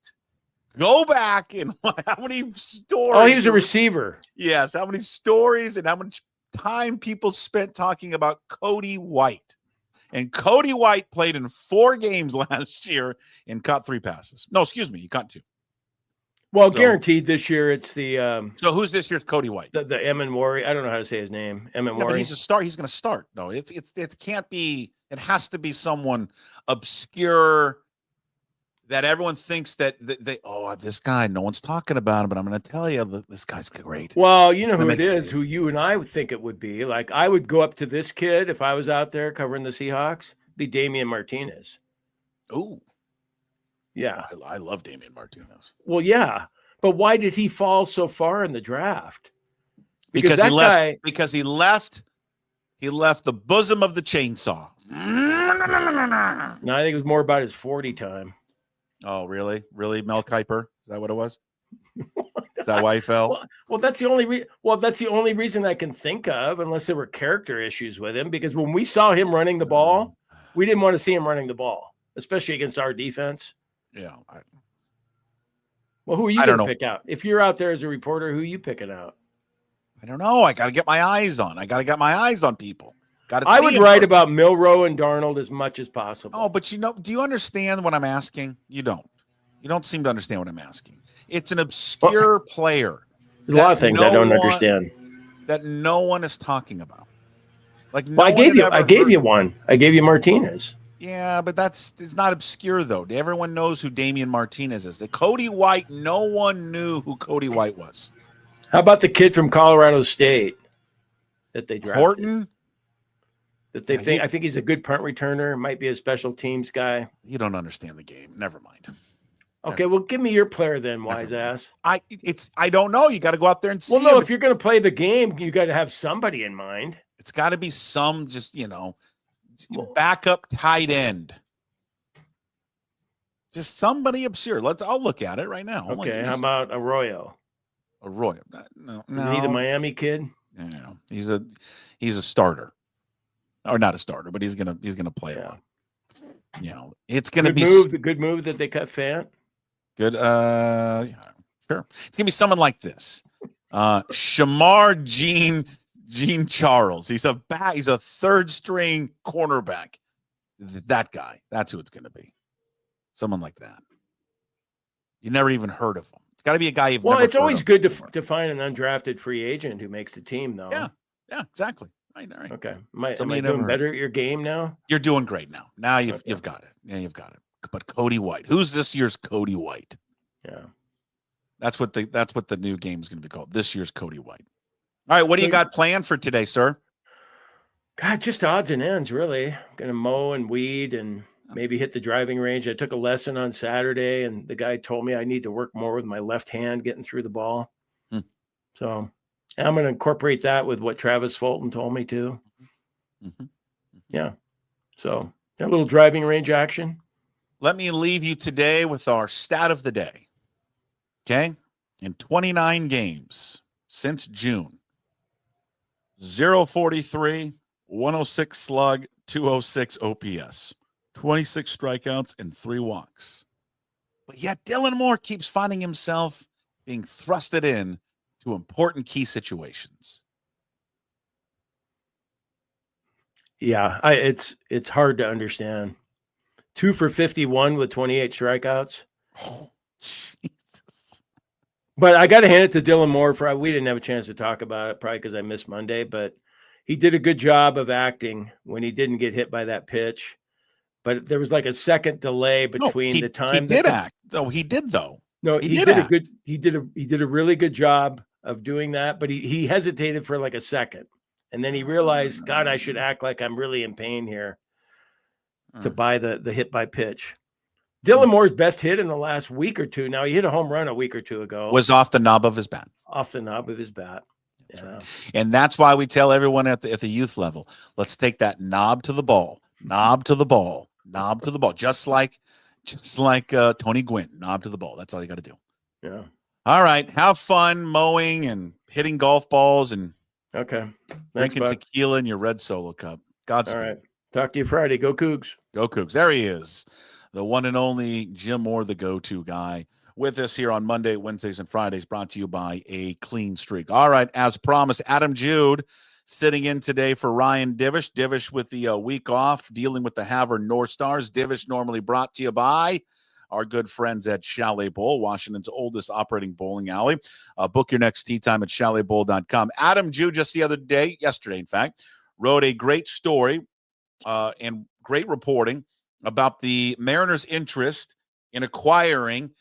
Go back and how many stories. Oh, he was a receiver. Yes. How many stories and how much time people spent talking about Cody White. And Cody White played in 4 games last year and caught 3 passes. No, excuse me. He caught 2. Well, guaranteed this year it's the so who's this year's Cody White? The Emin Wari. I don't know how to say his name. Emin Wari. But he's a start. He's going to start though. It can't be. It has to be someone obscure that everyone thinks that this guy, no one's talking about him, but I'm going to tell you this guy's great. Well, you know who it is, who you and I would think it would be. Like I would go up to this kid if I was out there covering the Seahawks. Be Damian Martinez. Oh. Yeah. I love Damian Martinez. Well, yeah. But why did he fall so far in the draft? Because he left. Because he left the bosom of the chainsaw. No, I think it was more about his 40 time. Oh, really? Really, Mel Kiper? Is that what it was? Is that why he fell? Well, that's the only reason I can think of, unless there were character issues with him. Because when we saw him running the ball, we didn't want to see him running the ball, especially against our defense. Yeah. Well, who are you going to pick out? If you're out there as a reporter, who are you picking out? I don't know. I got to get my eyes on. I got to get my eyes on people. I would write about Milroe and Darnold as much as possible. Oh, but do you understand what I'm asking? You don't. You don't seem to understand what I'm asking. It's an obscure player. There's a lot of things I don't understand. That no one is talking about. I gave you one. I gave you Martinez. Yeah, but it's not obscure, though. Everyone knows who Damian Martinez is. The Cody White, no one knew who Cody White was. How about the kid from Colorado State that they drafted? Horton? I think he's a good punt returner. Might be a special teams guy. You don't understand the game. Never mind. Okay, well, give me your player then, wise ass. I don't know. You got to go out there and see. Well, no, if you're going to play the game, you got to have somebody in mind. It's got to be some backup tight end. Just somebody obscure. I'll look at it right now. Okay, how about Arroyo? Arroyo. No. Is he the Miami kid? Yeah, he's a starter. Or not a starter, but he's gonna play a lot. It's gonna be the good move that they cut Fant. Good. Yeah, sure. It's gonna be someone like this. Shamar Jean Charles. He's a third string cornerback. That guy. That's who it's gonna be. Someone like that. You never even heard of him. It's got to be a guy you've never heard of. Well, it's always good to find an undrafted free agent who makes the team, though. Yeah, exactly. All right. Okay. Am I Somebody you doing never heard. better at your game now? You're doing great now. Now you've Okay. got it. Yeah, you've got it. But Cody White. Who's this year's Cody White? Yeah. That's what the new game is going to be called. This year's Cody White. All right, what do you got planned for today, sir? God, just odds and ends, really. I'm going to mow and weed and maybe hit the driving range. I took a lesson on Saturday, and the guy told me I need to work more with my left hand getting through the ball. So I'm going to incorporate that with what Travis Fulton told me to. Yeah. So a little driving range action. Let me leave you today with our stat of the day. Okay? In 29 games since June, 0-43, 106 slug, 206 OPS, 26 strikeouts, and 3 walks. But yet Dylan Moore keeps finding himself being thrusted in to important key situations. Yeah, it's hard to understand. 2 for 51 with 28 strikeouts. Oh, Jesus. But I got to hand it to Dylan Moore we didn't have a chance to talk about it, probably because I missed Monday, but he did a good job of acting when he didn't get hit by that pitch. But there was like a second delay between the time he did act. Though he did though. No, he did a really good job of doing that, but he hesitated for like a second. And then he realized, God, I should act like I'm really in pain here to buy the hit by pitch. Dylan Moore's best hit in the last week or two. Now, he hit a home run a week or two ago. Was off the knob of his bat. Off the knob of his bat. That's yeah. Right. And that's why we tell everyone at the youth level, let's take that knob to the ball, knob to the ball, knob to the ball. Just like Tony Gwynn, knob to the ball. That's all you got to do. Yeah. All right. Have fun mowing and hitting golf balls and drinking tequila in your red Solo cup. Godspeed. All right. Talk to you Friday. Go Cougs. Go Cougs. There he is. The one and only Jim Moore, the go-to guy, with us here on Monday, Wednesdays, and Fridays, brought to you by A Clean Streak. All right, as promised, Adam Jude sitting in today for Ryan Divish. Divish with the week off, dealing with the Havre North Stars. Divish normally brought to you by our good friends at Chalet Bowl, Washington's oldest operating bowling alley. Book your next tee time at chaletbowl.com. Adam Jude, just yesterday, in fact, wrote a great story and great reporting about the Mariners' interest in acquiring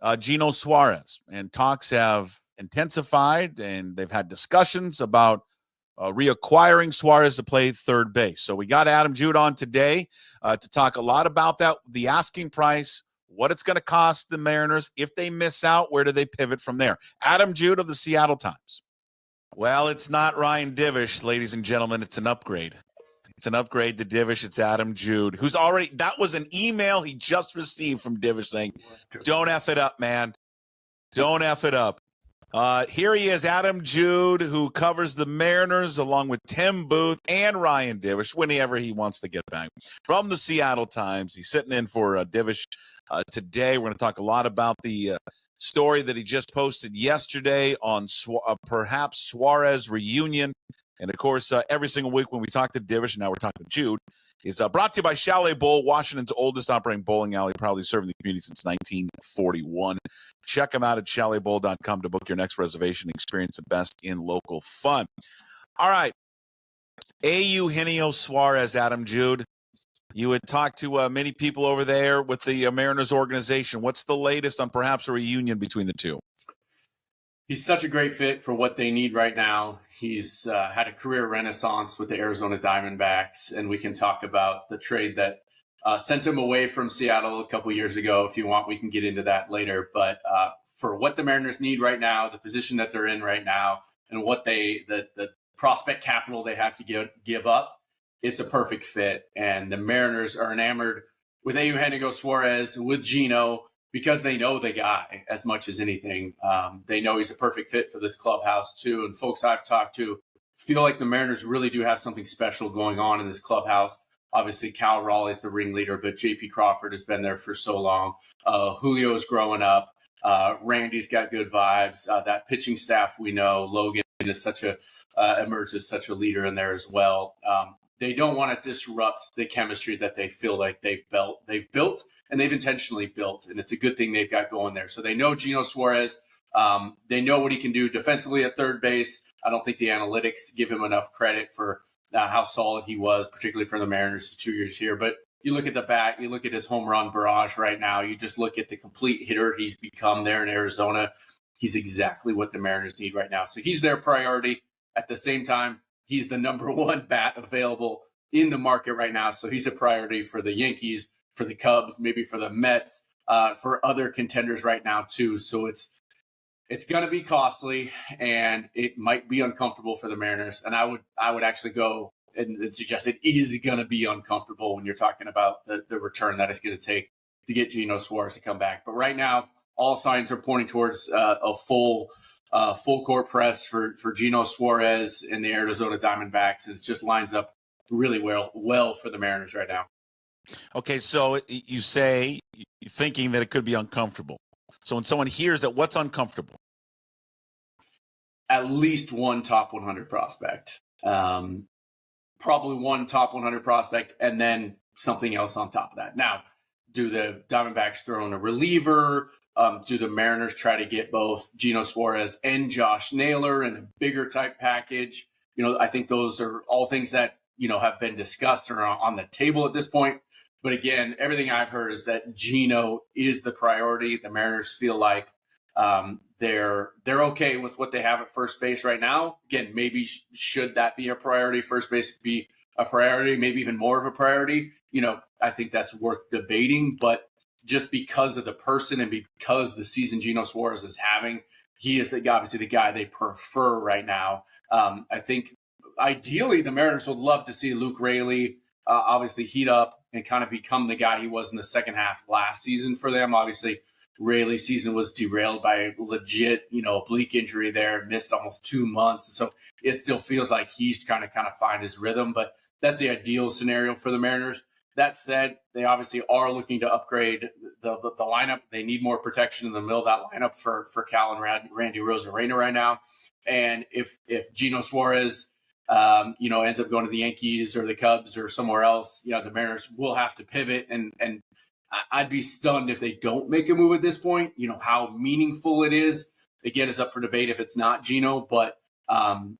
Eugenio Suarez. And talks have intensified, and they've had discussions about reacquiring Suarez to play third base. So we got Adam Jude on today to talk a lot about that, the asking price, what it's going to cost the Mariners. If they miss out, where do they pivot from there? Adam Jude of the Seattle Times. Well, it's not Ryan Divish, ladies and gentlemen. It's an upgrade. It's an upgrade to Divish. It's Adam Jude, who's already – that was an email he just received from Divish saying, don't F it up, man. Don't F it up. Here he is, Adam Jude, who covers the Mariners along with Tim Booth and Ryan Divish whenever he wants to get back from the Seattle Times. He's sitting in for Divish today. We're going to talk a lot about the story that he just posted yesterday on perhaps Suarez reunion. And, of course, every single week when we talk to Divish, and now we're talking to Jude, is brought to you by Chalet Bowl, Washington's oldest operating bowling alley, proudly serving the community since 1941. Check them out at chaletbowl.com to book your next reservation and experience the best in local fun. All right. Eugenio Suarez, Adam Jude. You had talked to many people over there with the Mariners organization. What's the latest on perhaps a reunion between the two? He's such a great fit for what they need right now. He's had a career renaissance with the Arizona Diamondbacks, and we can talk about the trade that sent him away from Seattle a couple years ago. If you want, we can get into that later. But for what the Mariners need right now, the position that they're in right now, and what the prospect capital they have to give up, it's a perfect fit. And the Mariners are enamored with Eugenio Suarez, with Gino, because they know the guy as much as anything. They know he's a perfect fit for this clubhouse too. And folks I've talked to feel like the Mariners really do have something special going on in this clubhouse. Obviously, Cal Raleigh's the ringleader, but J.P. Crawford has been there for so long. Julio's growing up. Randy's got good vibes. That pitching staff, we know Logan is emerged as such a leader in there as well. They don't want to disrupt the chemistry that they feel like they've built, and they've intentionally built, and it's a good thing they've got going there. So they know Eugenio Suarez. They know what he can do defensively at third base. I don't think the analytics give him enough credit for how solid he was, particularly for the Mariners, his 2 years here. But you look at the bat, you look at his home run barrage right now. You just look at the complete hitter he's become there in Arizona. He's exactly what the Mariners need right now. So he's their priority. At the same time, he's the number one bat available in the market right now. So he's a priority for the Yankees, for the Cubs, maybe for the Mets, for other contenders right now too. So it's going to be costly, and it might be uncomfortable for the Mariners. And I would actually go and suggest it is going to be uncomfortable when you're talking about the return that it's going to take to get Eugenio Suarez to come back. But right now, all signs are pointing towards a full court press for Eugenio Suarez and the Arizona Diamondbacks, and it just lines up really well for the Mariners right now. Okay, so you say you're thinking that it could be uncomfortable. So when someone hears that, what's uncomfortable? At least one top 100 prospect. Probably one top 100 prospect, and then something else on top of that. Now, do the Diamondbacks throw in a reliever? Do the Mariners try to get both Eugenio Suarez and Josh Naylor in a bigger type package? I think those are all things that, have been discussed or are on the table at this point. But again, everything I've heard is that Gino is the priority. The Mariners feel like they're okay with what they have at first base right now. Again, maybe should that be a priority? First base be a priority, maybe even more of a priority. I think that's worth debating. But just because of the person and because the season Eugenio Suarez is having, he is obviously the guy they prefer right now. I think ideally the Mariners would love to see Luke Raley obviously heat up and kind of become the guy he was in the second half last season for them. Obviously, Raley's season was derailed by a legit, oblique injury there, missed almost 2 months. So it still feels like he's kind of find his rhythm, but that's the ideal scenario for the Mariners. That said, they obviously are looking to upgrade the lineup. They need more protection in the middle of that lineup for Cal and Randy Rosarena right now. And if Eugenio Suarez, ends up going to the Yankees or the Cubs or somewhere else, the Mariners will have to pivot. And I'd be stunned if they don't make a move at this point. How meaningful it is. Again, it's up for debate if it's not Gino, but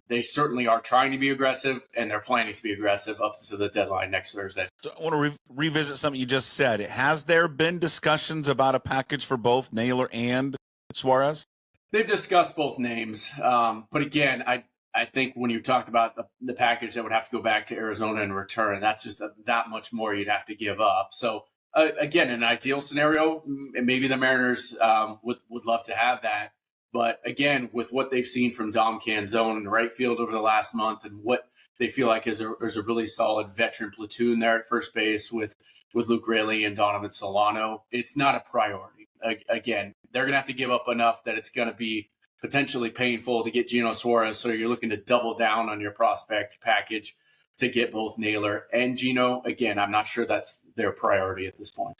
they certainly are trying to be aggressive, and they're planning to be aggressive up to the deadline next Thursday. So I want to revisit something you just said. Has there been discussions about a package for both Naylor and Suarez? They've discussed both names. But again, I think when you talk about the package that would have to go back to Arizona and return, that's just that much more you'd have to give up. So again, in an ideal scenario, maybe the Mariners would love to have that. But again, with what they've seen from Dom Canzone in the right field over the last month, and what they feel like is a really solid veteran platoon there at first base with Luke Raley and Donovan Solano, it's not a priority. Again, they're going to have to give up enough that it's going to be potentially painful to get Eugenio Suarez. So you're looking to double down on your prospect package to get both Naylor and Gino. Again, I'm not sure that's their priority at this point.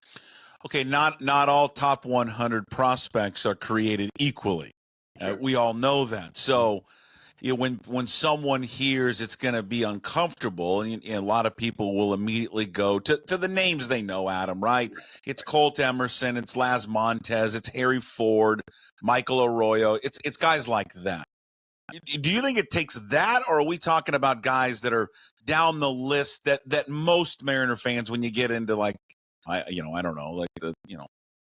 Okay, not all top 100 prospects are created equally. Sure. We all know that. So when someone hears it's going to be uncomfortable, and a lot of people will immediately go to the names they know, Adam, right? It's Colt Emerson, it's Laz Montez, it's Harry Ford, Michael Arroyo. It's guys like that. Do you think it takes that, or are we talking about guys that are down the list that most Mariner fans, when you get into I don't know, like the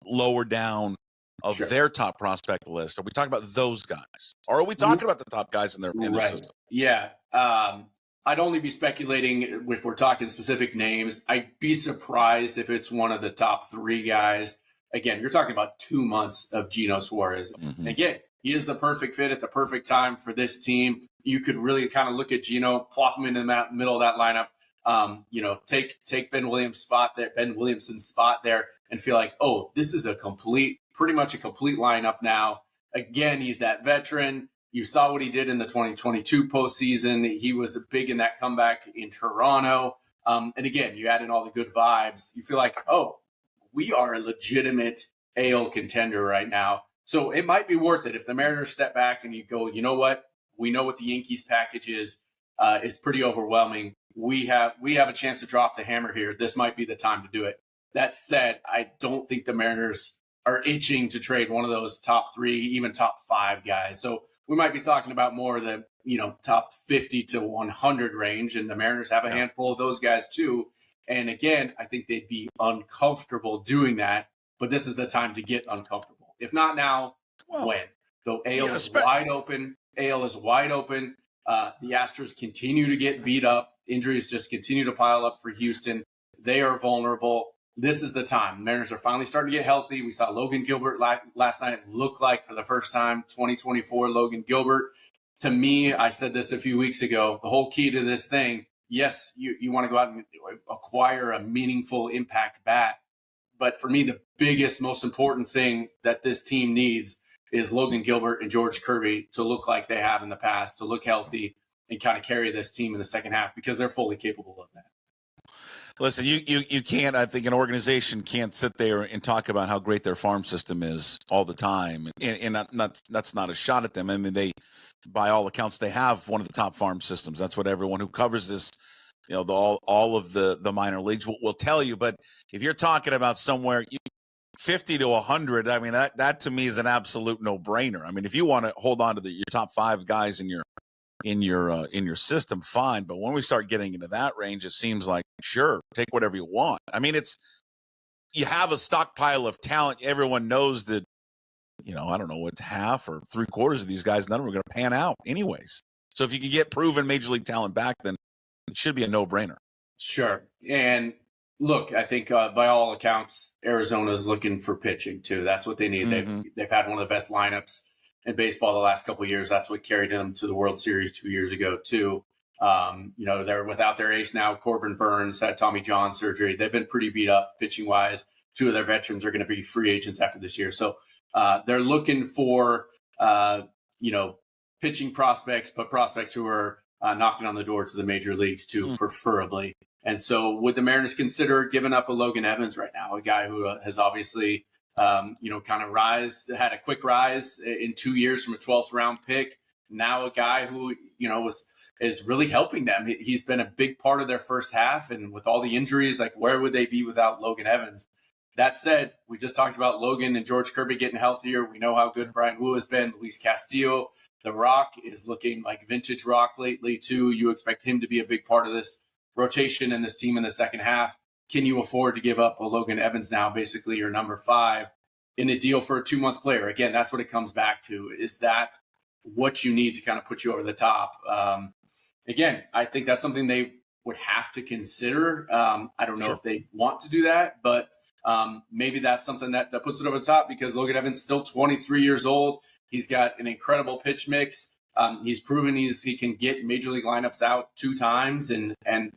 lower down of Sure. their top prospect list? Are we talking about those guys, or are we talking about the top guys in their system? Yeah. I'd only be speculating if we're talking specific names. I'd be surprised if it's one of the top 3 guys. Again, you're talking about 2 months of Eugenio Suarez. Mm-hmm. Again, he is the perfect fit at the perfect time for this team. You could really kind of look at Gino, plop him in the middle of that lineup. Take Ben Williamson's spot there, and feel like, oh, this is pretty much a complete lineup now. Again, he's that veteran. You saw what he did in the 2022 postseason. He was big in that comeback in Toronto. And again, you add in all the good vibes. You feel like, oh, we are a legitimate AL contender right now. So it might be worth it if the Mariners step back and you go, you know what? We know what the Yankees package is. It's pretty overwhelming. We have a chance to drop the hammer here. This might be the time to do it. That said, I don't think the Mariners are itching to trade one of those top 3, even top 5 guys. So we might be talking about more of the, top 50 to 100 range. And the Mariners have a handful of those guys too. And again, I think they'd be uncomfortable doing that, but this is the time to get uncomfortable. If not now, when? The AL is wide open. AL is wide open. The Astros continue to get beat up. Injuries just continue to pile up for Houston. They are vulnerable. This is the time. Mariners are finally starting to get healthy. We saw Logan Gilbert last night look like, for the first time, 2024 Logan Gilbert. To me, I said this a few weeks ago, the whole key to this thing, yes, you want to go out and acquire a meaningful impact bat. But for me, the biggest, most important thing that this team needs is Logan Gilbert and George Kirby to look like they have in the past, to look healthy and kind of carry this team in the second half, because they're fully capable of that. Listen, you can't, I think an organization can't sit there and talk about how great their farm system is all the time. And that's not a shot at them. I mean, by all accounts, they have one of the top farm systems. That's what everyone who covers this, all of the minor leagues will tell you. But if you're talking about somewhere 50 to 100, I mean, that to me is an absolute no-brainer. I mean, if you want to hold on to your top 5 guys in your system, fine. But when we start getting into that range, it seems like, sure, take whatever you want. I mean, you have a stockpile of talent. Everyone knows that, I don't know, it's half or 3/4 of these guys, none of them are going to pan out anyways. So if you can get proven major league talent back, then it should be a no-brainer. Sure. And look, I think by all accounts, Arizona is looking for pitching too. That's what they need. Mm-hmm. They've had one of the best lineups in baseball the last couple of years. That's what carried them to the World Series 2 years ago too. They're without their ace now. Corbin Burns had Tommy John surgery. They've been pretty beat up pitching wise. 2 of their veterans are going to be free agents after this year. So they're looking for, pitching prospects, but prospects who are knocking on the door to the major leagues too, preferably. And so would the Mariners consider giving up a Logan Evans right now, a guy who has obviously, kind of had a quick rise in 2 years from a 12th round pick. Now a guy who, is really helping them. He's been a big part of their first half. And with all the injuries, like, where would they be without Logan Evans? That said, we just talked about Logan and George Kirby getting healthier. We know how good Brian Wu has been. Luis Castillo, the Rock, is looking like vintage Rock lately too. You expect him to be a big part of this rotation and this team in the second half. Can you afford to give up a Logan Evans now, basically your number 5, in a deal for a 2-month player? Again, that's what it comes back to. Is that what you need to kind of put you over the top? Again, I think that's something they would have to consider. I don't know if they want to do that, but maybe that's something that puts it over the top, because Logan Evans is still 23 years old. He's got an incredible pitch mix. He's proven he can get major league lineups out 2 times, and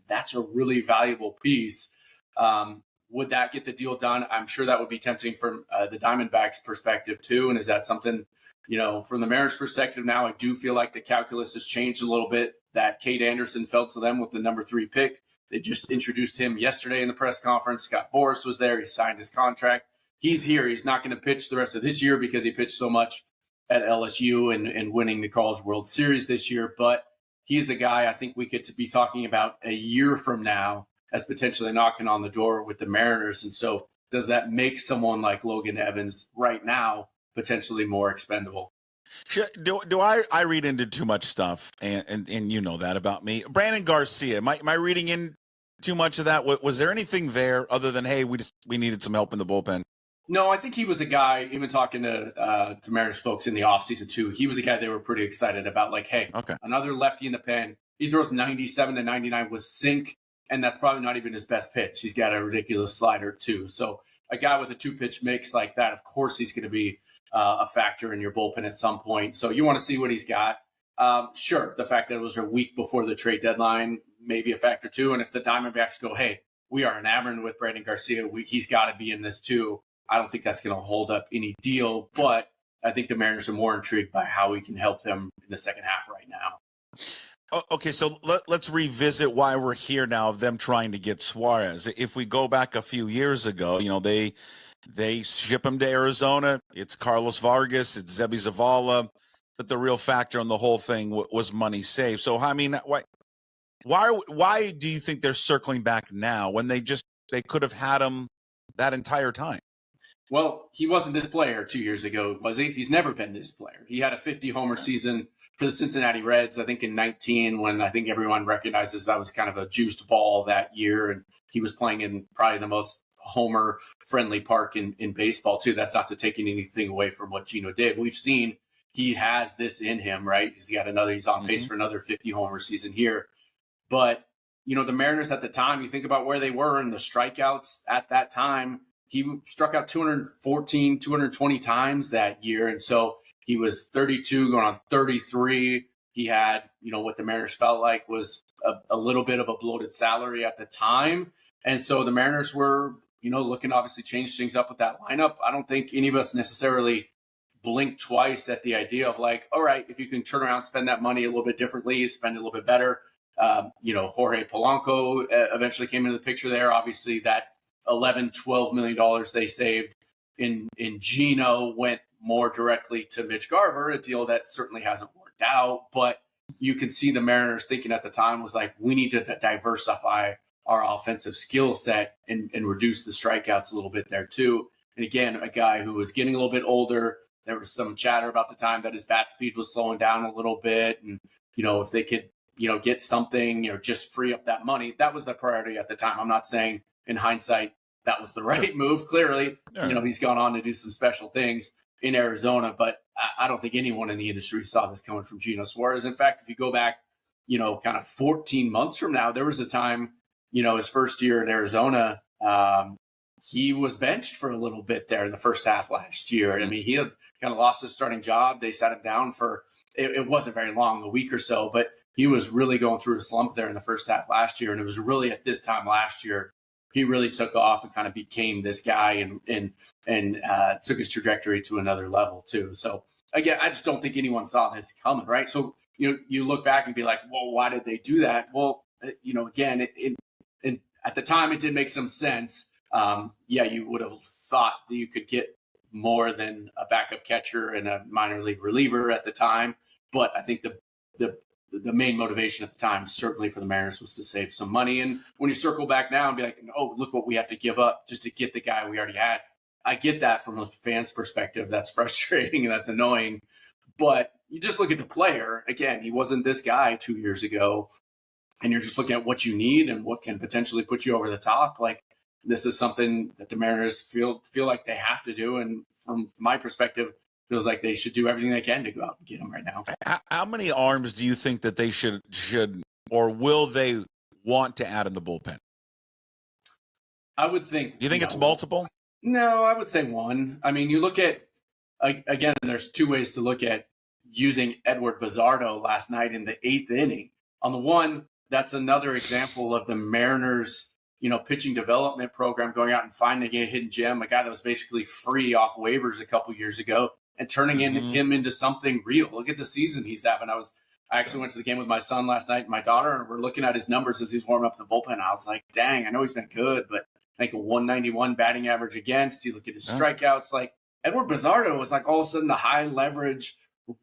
that's a really valuable piece. Would that get the deal done? I'm sure that would be tempting from the Diamondbacks' perspective too. And is that something, from the Mariners' perspective now? I do feel like the calculus has changed a little bit, that Cade Anderson fell to them with the number 3 pick. They just introduced him yesterday in the press conference. Scott Boras was there. He signed his contract. He's here. He's not going to pitch the rest of this year because he pitched so much at LSU and winning the College World Series this year. But he's a guy I think we could be talking about a year from now as potentially knocking on the door with the Mariners. And so does that make someone like Logan Evans right now potentially more expendable? Do I read into too much stuff, and you know that about me? Brandon Garcia, am I reading in too much of that? Was there anything there other than, hey, we needed some help in the bullpen? No, I think he was a guy, even talking to Mariners folks in the offseason too, he was a guy they were pretty excited about. Like, hey, another lefty in the pen. He throws 97 to 99 with sink, and that's probably not even his best pitch. He's got a ridiculous slider too. So a guy with a 2-pitch mix like that, of course he's going to be a factor in your bullpen at some point. So you want to see what he's got. Sure, the fact that it was a week before the trade deadline may be a factor too. And if the Diamondbacks go, hey, we are enamored with Brandon Garcia, he's got to be in this too, I don't think that's going to hold up any deal. But I think the Mariners are more intrigued by how we can help them in the second half right now. Okay, so let's revisit why we're here now, of them trying to get Suarez. If we go back a few years ago, they ship him to Arizona. It's Carlos Vargas, it's Zebby Zavala, but the real factor on the whole thing was money saved. So, I mean, why do you think they're circling back now when they could have had him that entire time? Well, he wasn't this player 2 years ago, was he? He's never been this player. He had a 50-homer season for the Cincinnati Reds, I think in 19, when I think everyone recognizes that was kind of a juiced ball that year. And he was playing in probably the most homer-friendly park in baseball, too. That's not to take anything away from what Gino did. We've seen he has this in him, right? He's on pace for another 50-homer season here. But, the Mariners at the time, you think about where they were and the strikeouts at that time, he struck out 214, 220 times that year. And so he was 32 going on 33. He had, what the Mariners felt like was a little bit of a bloated salary at the time. And so the Mariners were, looking to obviously change things up with that lineup. I don't think any of us necessarily blinked twice at the idea of like, all right, if you can turn around, spend that money a little bit differently, spend it a little bit better. Jorge Polanco eventually came into the picture there. Obviously that $11-12 million they saved in Gino went more directly to Mitch Garver, a deal that certainly hasn't worked out. But you can see the Mariners thinking at the time was like, we need to diversify our offensive skill set and reduce the strikeouts a little bit there too. And again, a guy who was getting a little bit older. There was some chatter about the time that his bat speed was slowing down a little bit. And, if they could, get something, just free up that money, that was the priority at the time. I'm not saying in hindsight that was the right move. Clearly, he's gone on to do some special things in Arizona, but I don't think anyone in the industry saw this coming from Eugenio Suarez. In fact, if you go back, kind of 14 months from now, there was a time, his first year in Arizona, he was benched for a little bit there in the first half last year. I mean, he had kind of lost his starting job. They sat him down for, it wasn't very long, a week or so, but he was really going through a slump there in the first half last year. And it was really at this time last year, he really took off and kind of became this guy and took his trajectory to another level too. So again, I just don't think anyone saw this coming, right? So, you look back and be like, well, why did they do that? Well, again, at the time it did make some sense. You would have thought that you could get more than a backup catcher and a minor league reliever at the time. But I think the main motivation at the time, certainly for the Mariners, was to save some money. And when you circle back now and be like, oh, look what we have to give up just to get the guy we already had. I get that from a fan's perspective. That's frustrating and that's annoying. But you just look at the player. Again, he wasn't this guy 2 years ago. And you're just looking at what you need and what can potentially put you over the top. Like, this is something that the Mariners feel like they have to do. And from my perspective, feels like they should do everything they can to go out and get him right now. How many arms do you think that they should or will they want to add in the bullpen? I would think. You think it's multiple? No, I would say one. I mean, you look at, again, there's two ways to look at using Edward Bizzardo last night in the 8th inning. On the one, that's another example of the Mariners, pitching development program going out and finding a hidden gem, a guy that was basically free off waivers a couple years ago and turning him into something real. Look at the season he's having. I actually went to the game with my son last night and my daughter, and we're looking at his numbers as he's warming up the bullpen. I was like, dang, I know he's been good, but like a 191 batting average against. You look at his strikeouts, like Edward Bizzardo was like all of a sudden the high leverage,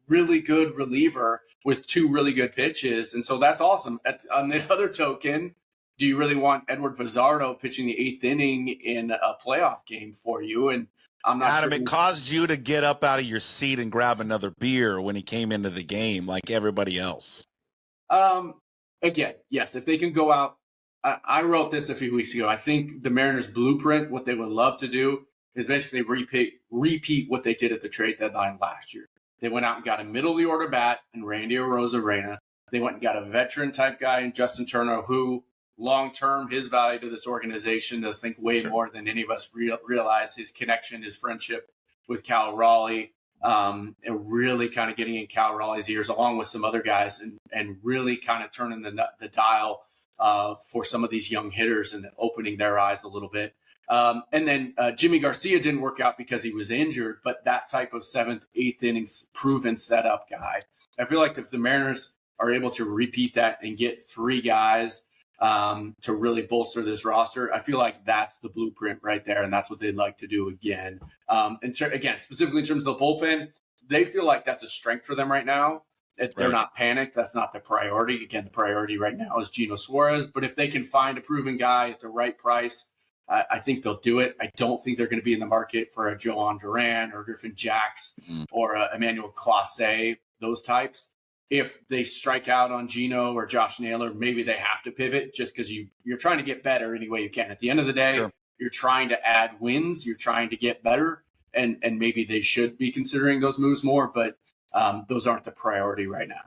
really good reliever with two really good pitches. And so that's awesome. On the other token, do you really want Edward Bizzardo pitching the 8th inning in a playoff game for you? And I'm not Adam, sure. it caused you to get up out of your seat and grab another beer when he came into the game like everybody else. Again, yes, if they can go out. I wrote this a few weeks ago. I think the Mariners' blueprint, what they would love to do, is basically repeat what they did at the trade deadline last year. They went out and got a middle of the order bat in Randy Arozarena. They went and got a veteran type guy in Justin Turner, who long-term, his value to this organization does think way more than any of us realize. His connection, his friendship with Cal Raleigh, and really kind of getting in Cal Raleigh's ears along with some other guys and really kind of turning the dial for some of these young hitters and opening their eyes a little bit. And then Jimmy Garcia didn't work out because he was injured, but that type of 7th, 8th innings proven setup guy. I feel like if the Mariners are able to repeat that and get 3 guys to really bolster this roster, I feel like that's the blueprint right there, and that's what they'd like to do again. Again, specifically in terms of the bullpen, they feel like that's a strength for them right now. They're not panicked. That's not the priority. Again, the priority right now is Eugenio Suarez. But if they can find a proven guy at the right price I think they'll do it. I don't think they're going to be in the market for a Joan Duran or Griffin Jacks or a Emmanuel Clase, those types. If they strike out on Gino or Josh Naylor, maybe they have to pivot just because you're trying to get better any way you can. At the end of the day, Sure. You're trying to add wins. You're trying to get better. And maybe they should be considering those moves more, but those aren't the priority right now.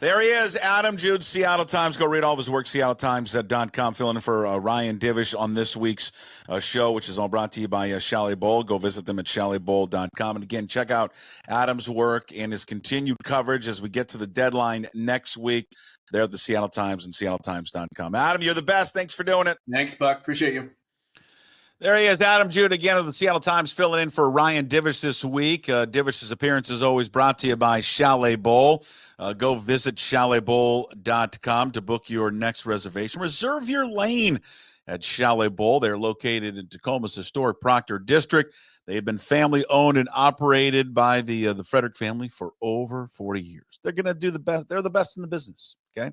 There he is, Adam Jude, Seattle Times. Go read all of his work, seattlettimes.com. Filling in for Ryan Divish on this week's show, which is all brought to you by Chalet Bowl. Go visit them at chaletbowl.com. And again, check out Adam's work and his continued coverage as we get to the deadline next week. They're at the Seattle Times and seattlettimes.com. Adam, you're the best. Thanks for doing it. Thanks, Buck. Appreciate you. There he is, Adam Jude, again of the Seattle Times, filling in for Ryan Divish this week. Divish's appearance is always brought to you by Chalet Bowl. Go visit chaletbowl.com to book your next reservation. Reserve your lane at Chalet Bowl. They're located in Tacoma's historic Proctor District. They've been family-owned and operated by the Frederick family for over 40 years. They're going to do the best. They're the best in the business, okay?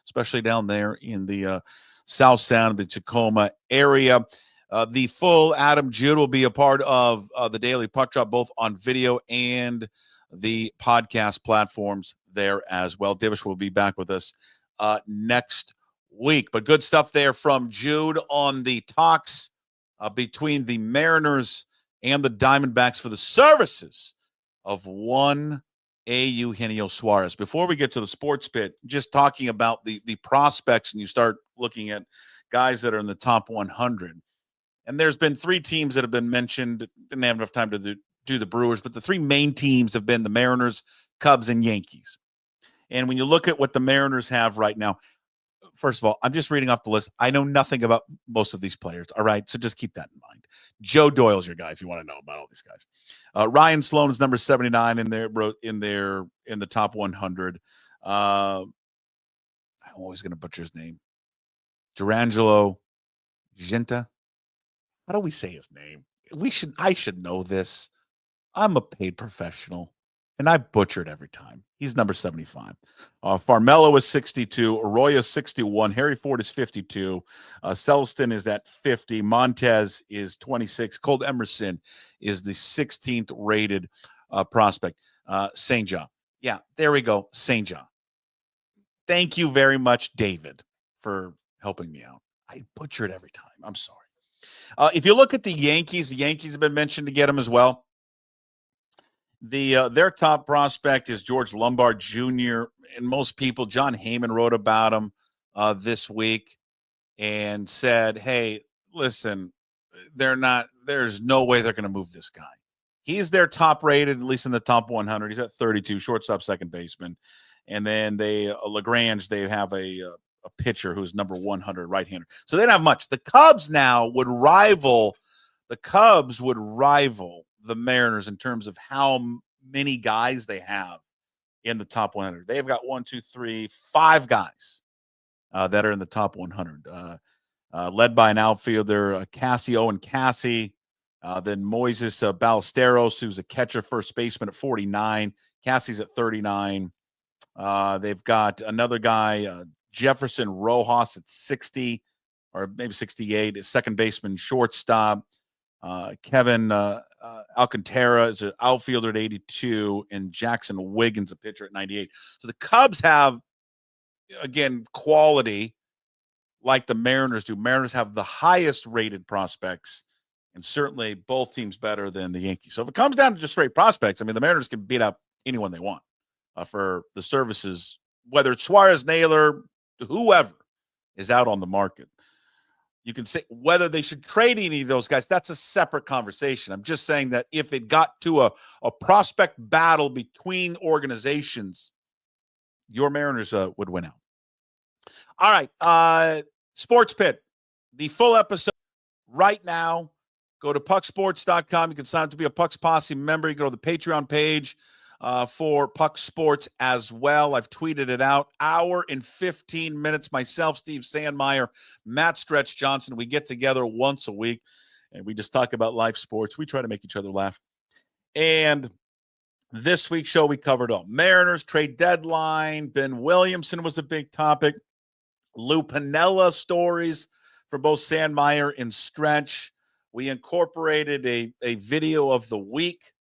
Especially down there in the south sound of the Tacoma area. The full Adam Jude will be a part of the Daily Puck Drop, both on video and the podcast platforms there as well. Divish will be back with us next week. But good stuff there from Jude on the talks between the Mariners and the Diamondbacks for the services of one Eugenio Suarez. Before we get to the sports pit, just talking about the prospects, and you start looking at guys that are in the top 100. And there's been three teams that have been mentioned. Didn't have enough time to do the Brewers, but the three main teams have been the Mariners, Cubs, and Yankees. And when you look at what the Mariners have right now, first of all, I'm just reading off the list. I know nothing about most of these players, all right? So just keep that in mind. Joe Doyle's your guy if you want to know about all these guys. Ryan Sloan is number 79 in the top 100. I'm always going to butcher his name. Durangelo Genta. How do we say his name? I should know this. I'm a paid professional, and I butcher it every time. He's number 75. Farmelo is 62. Arroyo is 61. Harry Ford is 52. Celestin is at 50. Montez is 26. Colt Emerson is the 16th rated prospect. St. John. Yeah, there we go. St. John. Thank you very much, David, for helping me out. I butcher it every time. I'm sorry. If you look at the Yankees have been mentioned to get him as well. Their top prospect is George Lombard Jr. And most people, John Heyman wrote about him this week and said, hey, listen, there's no way they're going to move this guy. He's their top rated, at least in the top 100. He's at 32, shortstop, second baseman. And then LaGrange, they have a pitcher who's number 100, right-hander. So they don't have much. The Cubs now would rival the Mariners in terms of how many guys they have in the top 100. They've got 5 guys that are in the top 100, led by an outfielder, Owen Cassie, then Moises Ballesteros, who's a catcher, first baseman at 49. Cassie's at 39. They've got another guy, Jefferson Rojas at 60 or maybe 68, is second baseman, shortstop. Kevin Alcantara is an outfielder at 82, and Jackson Wiggins, a pitcher, at 98. So the Cubs have, again, quality like the Mariners do. Mariners have the highest rated prospects, and certainly both teams better than the Yankees. So if it comes down to just straight prospects, I mean, the Mariners can beat up anyone they want for the services, whether it's Suarez, Naylor, whoever is out on the market. You can say whether they should trade any of those guys. That's a separate conversation. I'm just saying that if it got to a prospect battle between organizations, your Mariners would win out. All right. Sports Pit, the full episode right now. Go to pucksports.com. You can sign up to be a Pucks Posse member. You go to the Patreon page for Puck Sports as well. I've tweeted it out. Hour and 15 minutes. Myself, Steve Sandmeyer, Matt Stretch Johnson. We get together once a week, and we just talk about life sports. We try to make each other laugh. And this week's show, we covered all. Mariners, trade deadline. Ben Williamson was a big topic. Lou Piniella stories for both Sandmeyer and Stretch. We incorporated a video of the week,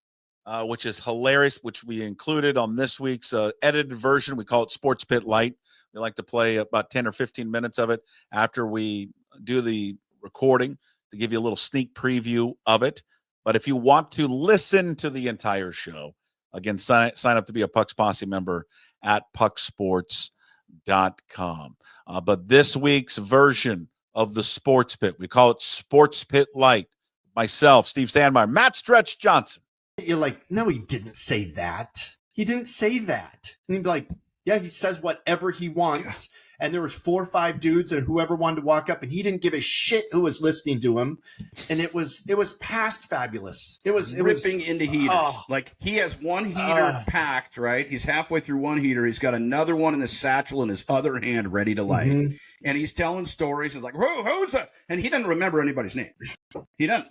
which is hilarious, which we included on this week's edited version. We call it SportsPit Light. We like to play about 10 or 15 minutes of it after we do the recording to give you a little sneak preview of it. But if you want to listen to the entire show, again, sign up to be a Pucks Posse member at pucksports.com. But this week's version of the Sports Pit, we call it Sports Pit Light. Myself, Steve Sandmeyer, Matt Stretch Johnson. You're like, no, he didn't say that. He didn't say that. And he'd be like, yeah, he says whatever he wants. And there was 4 or 5 dudes and whoever wanted to walk up, and he didn't give a shit who was listening to him. And it was past fabulous. It was ripping into heaters. Like, he has one heater packed, right? He's halfway through one heater. He's got another one in the satchel in his other hand ready to light. Mm-hmm. And he's telling stories. He's like, who's that? And he doesn't remember anybody's name. He doesn't.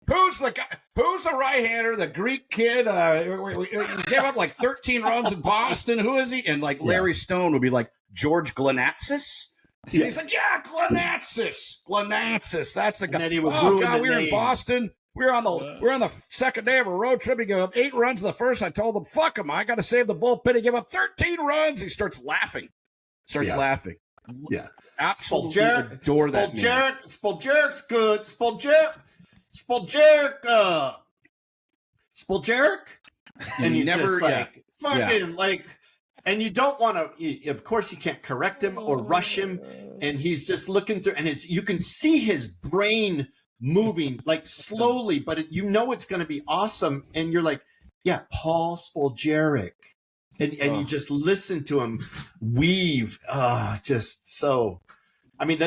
Who's the guy? Who's the right-hander? The Greek kid? He gave up like 13 runs in Boston. Who is he? And like Larry Stone would be like, George Glanatsis? Yeah. He's like, yeah, Glanatsis. That's the guy. And he would God, we were in Boston. We're on the second day of a road trip. He gave up 8 runs in the first. I told him, fuck him. I got to save the bullpen. He gave up 13 runs. He starts laughing. Laughing. Yeah. Absolutely adore that man. Spoljaric's good. Spoljaric, and you never and you don't want to. Of course, you can't correct him or rush him, and he's just looking through, and you can see his brain moving like slowly, but it's going to be awesome, and you're like, yeah, Paul Spoljaric, and you just listen to him weave, just so. I mean,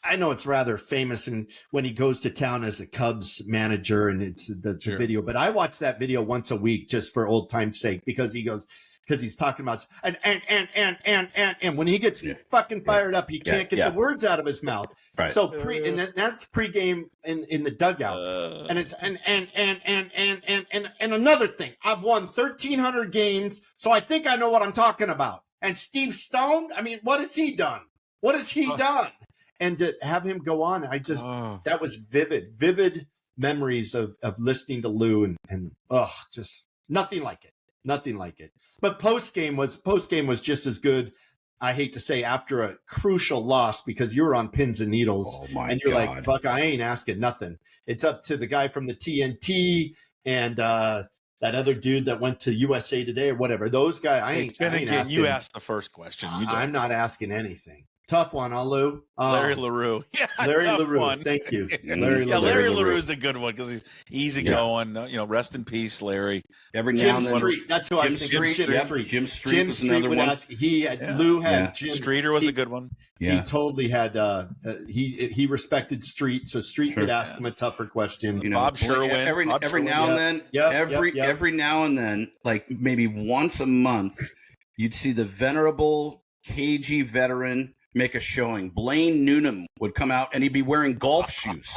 I know it's rather famous, and when he goes to town as a Cubs manager, and it's the video. But I watch that video once a week just for old time's sake because he's talking about and when he gets fucking fired up, he can't get the words out of his mouth. Right. So and that's pregame in the dugout, and it's and another thing. I've won 1,300 games, so I think I know what I'm talking about. And Steve Stone, I mean, what has he done? What has he done? And to have him go on, that was vivid memories of listening to Lou and just nothing like it. But post game was just as good. I hate to say after a crucial loss because you were on pins and needles and you're like, fuck, I ain't asking nothing. It's up to the guy from the TNT and that other dude that went to USA Today or whatever. Those guys, I ain't asking. You asked the first question. I'm not asking anything. Tough one, Lou. Larry LaRue. Yeah, Larry LaRue. One. Thank you. Larry LaRue is a good one because he's easygoing. Rest in peace, Larry. Every Jim now and then. Street. That's who I was thinking. Jim Street was another one. Lou had Jim. Streeter was a good one. Yeah. He totally had. He respected Street, so Street could ask him a tougher question. Bob Sherwin. Every now and then. Every now and then, like maybe once a month, you'd see the venerable KG veteran make a showing. Blaine Noonan would come out and he'd be wearing golf shoes.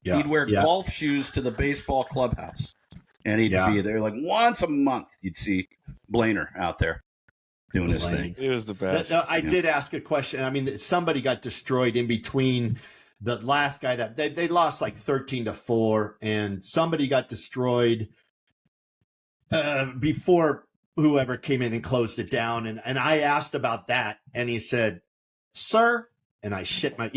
He'd wear golf shoes to the baseball clubhouse. And he'd be there like once a month. You'd see Blainer out there doing his thing. It was the best. I did ask a question. I mean, somebody got destroyed in between the last guy that they lost like 13-4, and somebody got destroyed before whoever came in and closed it down. And I asked about that, and he said, sir, and I shit my,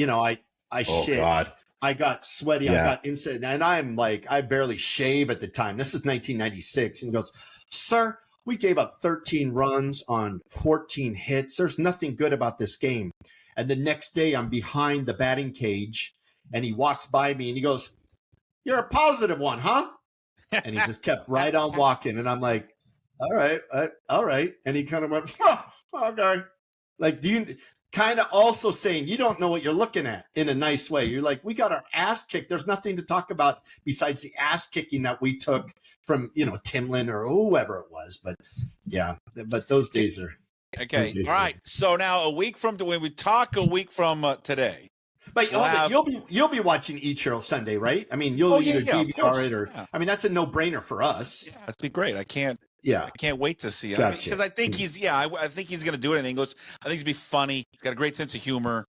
I shit. God. I got sweaty. I got instant. And I'm like, I barely shave at the time. This is 1996. And he goes, sir, we gave up 13 runs on 14 hits. There's nothing good about this game. And the next day I'm behind the batting cage and he walks by me and he goes, you're a positive one, huh? And he just kept right on walking. And I'm like, all right. And he kind of went, okay. Like, do you kind of also saying, you don't know what you're looking at in a nice way. You're like, we got our ass kicked. There's nothing to talk about besides the ass kicking that we took from, Timlin or whoever it was. But but those days are. Okay. All right. So now when we talk a week from today. But you'll be watching E-Churl Sunday, right? I mean, you'll either DVR it or I mean, that's a no-brainer for us. Yeah, that'd be great. I can't wait to see it gotcha. because I think he's I think he's going to do it in English. I think he's be funny. He's got a great sense of humor.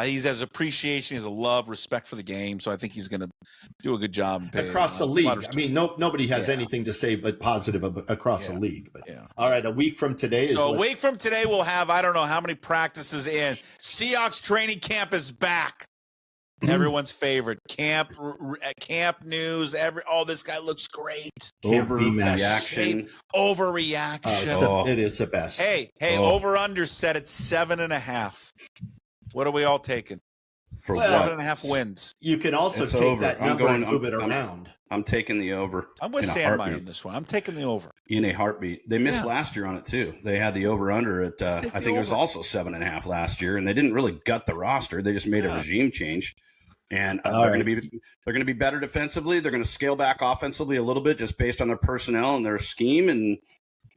He has appreciation, he has a love, respect for the game. So I think he's going to do a good job across the league. I mean, nobody has anything to say but positive across the league. But all right, a week from today. So a week from today, we'll have I don't know how many practices in. Seahawks training camp is back. Everyone's favorite camp news. This guy looks great. Overreaction. It is the best. Hey, over under set at 7.5. What are we all taking? For 7.5 wins. You can also take that number and move it around. I'm taking the over. I'm with Sandmeyer on this one. I'm taking the over. In a heartbeat. They missed last year on it, too. They had the over-under at, I think it was also 7.5 last year, and they didn't really gut the roster. They just made a regime change. And they're going to be better defensively. They're going to scale back offensively a little bit just based on their personnel and their scheme. And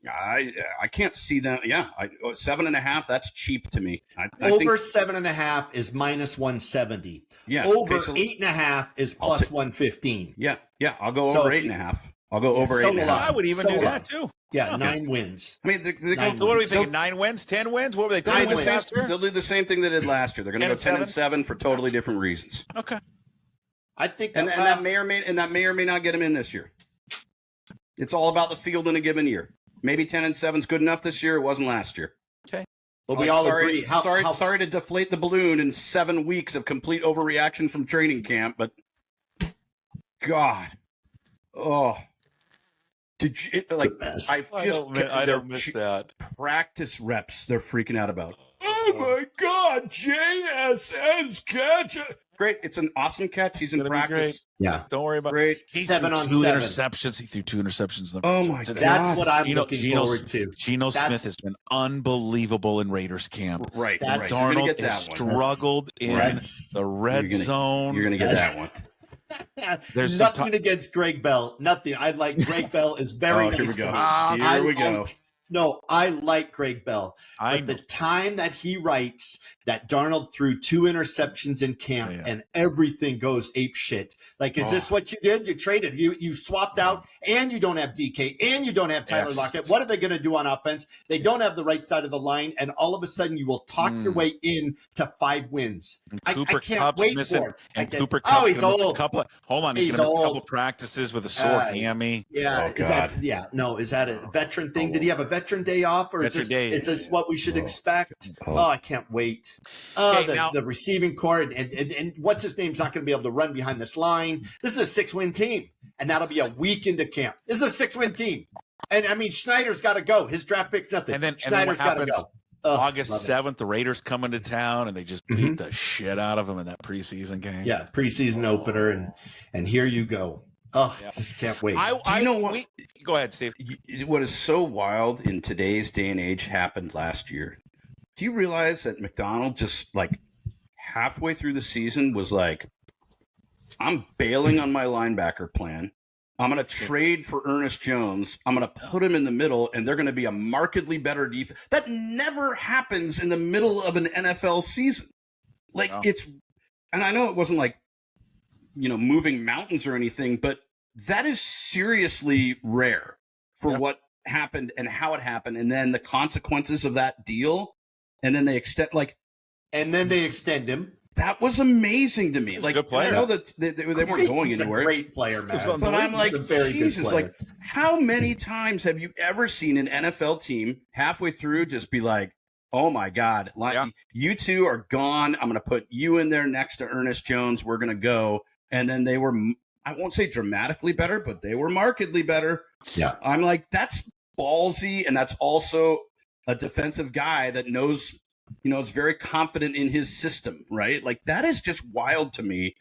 I can't see them. 7.5. That's cheap to me. I over 7.5 is minus 170. Yeah. Over 8.5 is plus 115. Yeah. I'll go over 8.5. I'll go over 8.5. I would even do that too. Yeah, 9 wins. I mean, what are we thinking? 9 wins, 10 wins? What were they? 10 wins last year? They'll do the same thing they did last year. They're going to go 10-7 for totally different reasons. Okay. I think, and that may or may not get them in this year. It's all about the field in a given year. Maybe 10-7 is good enough this year. It wasn't last year. Okay. But we all agree. Sorry to deflate the balloon in 7 weeks of complete overreaction from training camp, but God, did you I don't miss that practice reps? They're freaking out about. Oh my God, JSN's catch! Great, it's an awesome catch. He's in practice. Yeah, don't worry about great. He threw 2 interceptions. He threw 2 interceptions. Oh my God, that's what I'm looking forward to. Geno Smith has been unbelievable in Raiders camp. Right, Darnold has struggled in the red zone. You're going to get that one. There's nothing against Greg Bell. Nothing. I like Greg Bell is very nice. Here we go. No, I like Greg Bell. But the time that he writes that Darnold threw 2 interceptions in camp and everything goes ape shit. Like, is this what you did? You traded. You swapped out, and you don't have DK, and you don't have Tyler Lockett. What are they going to do on offense? They don't have the right side of the line, and all of a sudden you will talk your way in to 5 wins. I can't wait for it. And Cooper Kupp's he's old. He's going to miss a couple practices with a sore hammy. Yeah. Is that a veteran thing? Did he have a veteran day off, or is this what we should expect? I can't wait. The receiving core and what's his name's not going to be able to run behind this line. This is a 6-win team, and that'll be a week into camp. This is a 6-win team, and I mean Schneider's got to go. His draft pick's nothing. Schneider's got to go. August 7th, the Raiders come into town and they just beat the shit out of him in that preseason game. Yeah, preseason opener, and here you go. Just can't wait. You know what? Go ahead, Steve. What is so wild in today's day and age happened last year. Do you realize that McDonald just like halfway through the season was like, I'm bailing on my linebacker plan. I'm going to trade for Ernest Jones. I'm going to put him in the middle, and they're going to be a markedly better defense. That never happens in the middle of an NFL season. And I know it wasn't like, moving mountains or anything, but that is seriously rare for what happened and how it happened. And then the consequences of that deal. And then they extend him. That was amazing to me. Like, good player. I know that they weren't going anywhere. A great player, man. But I'm like, Jesus, like, how many times have you ever seen an NFL team halfway through just be like, oh my God, you two are gone. I'm going to put you in there next to Ernest Jones. We're going to go. And then they were, I won't say dramatically better, but they were markedly better. Yeah. I'm like, that's ballsy. And that's also a defensive guy that knows, is very confident in his system, right? Like, that is just wild to me.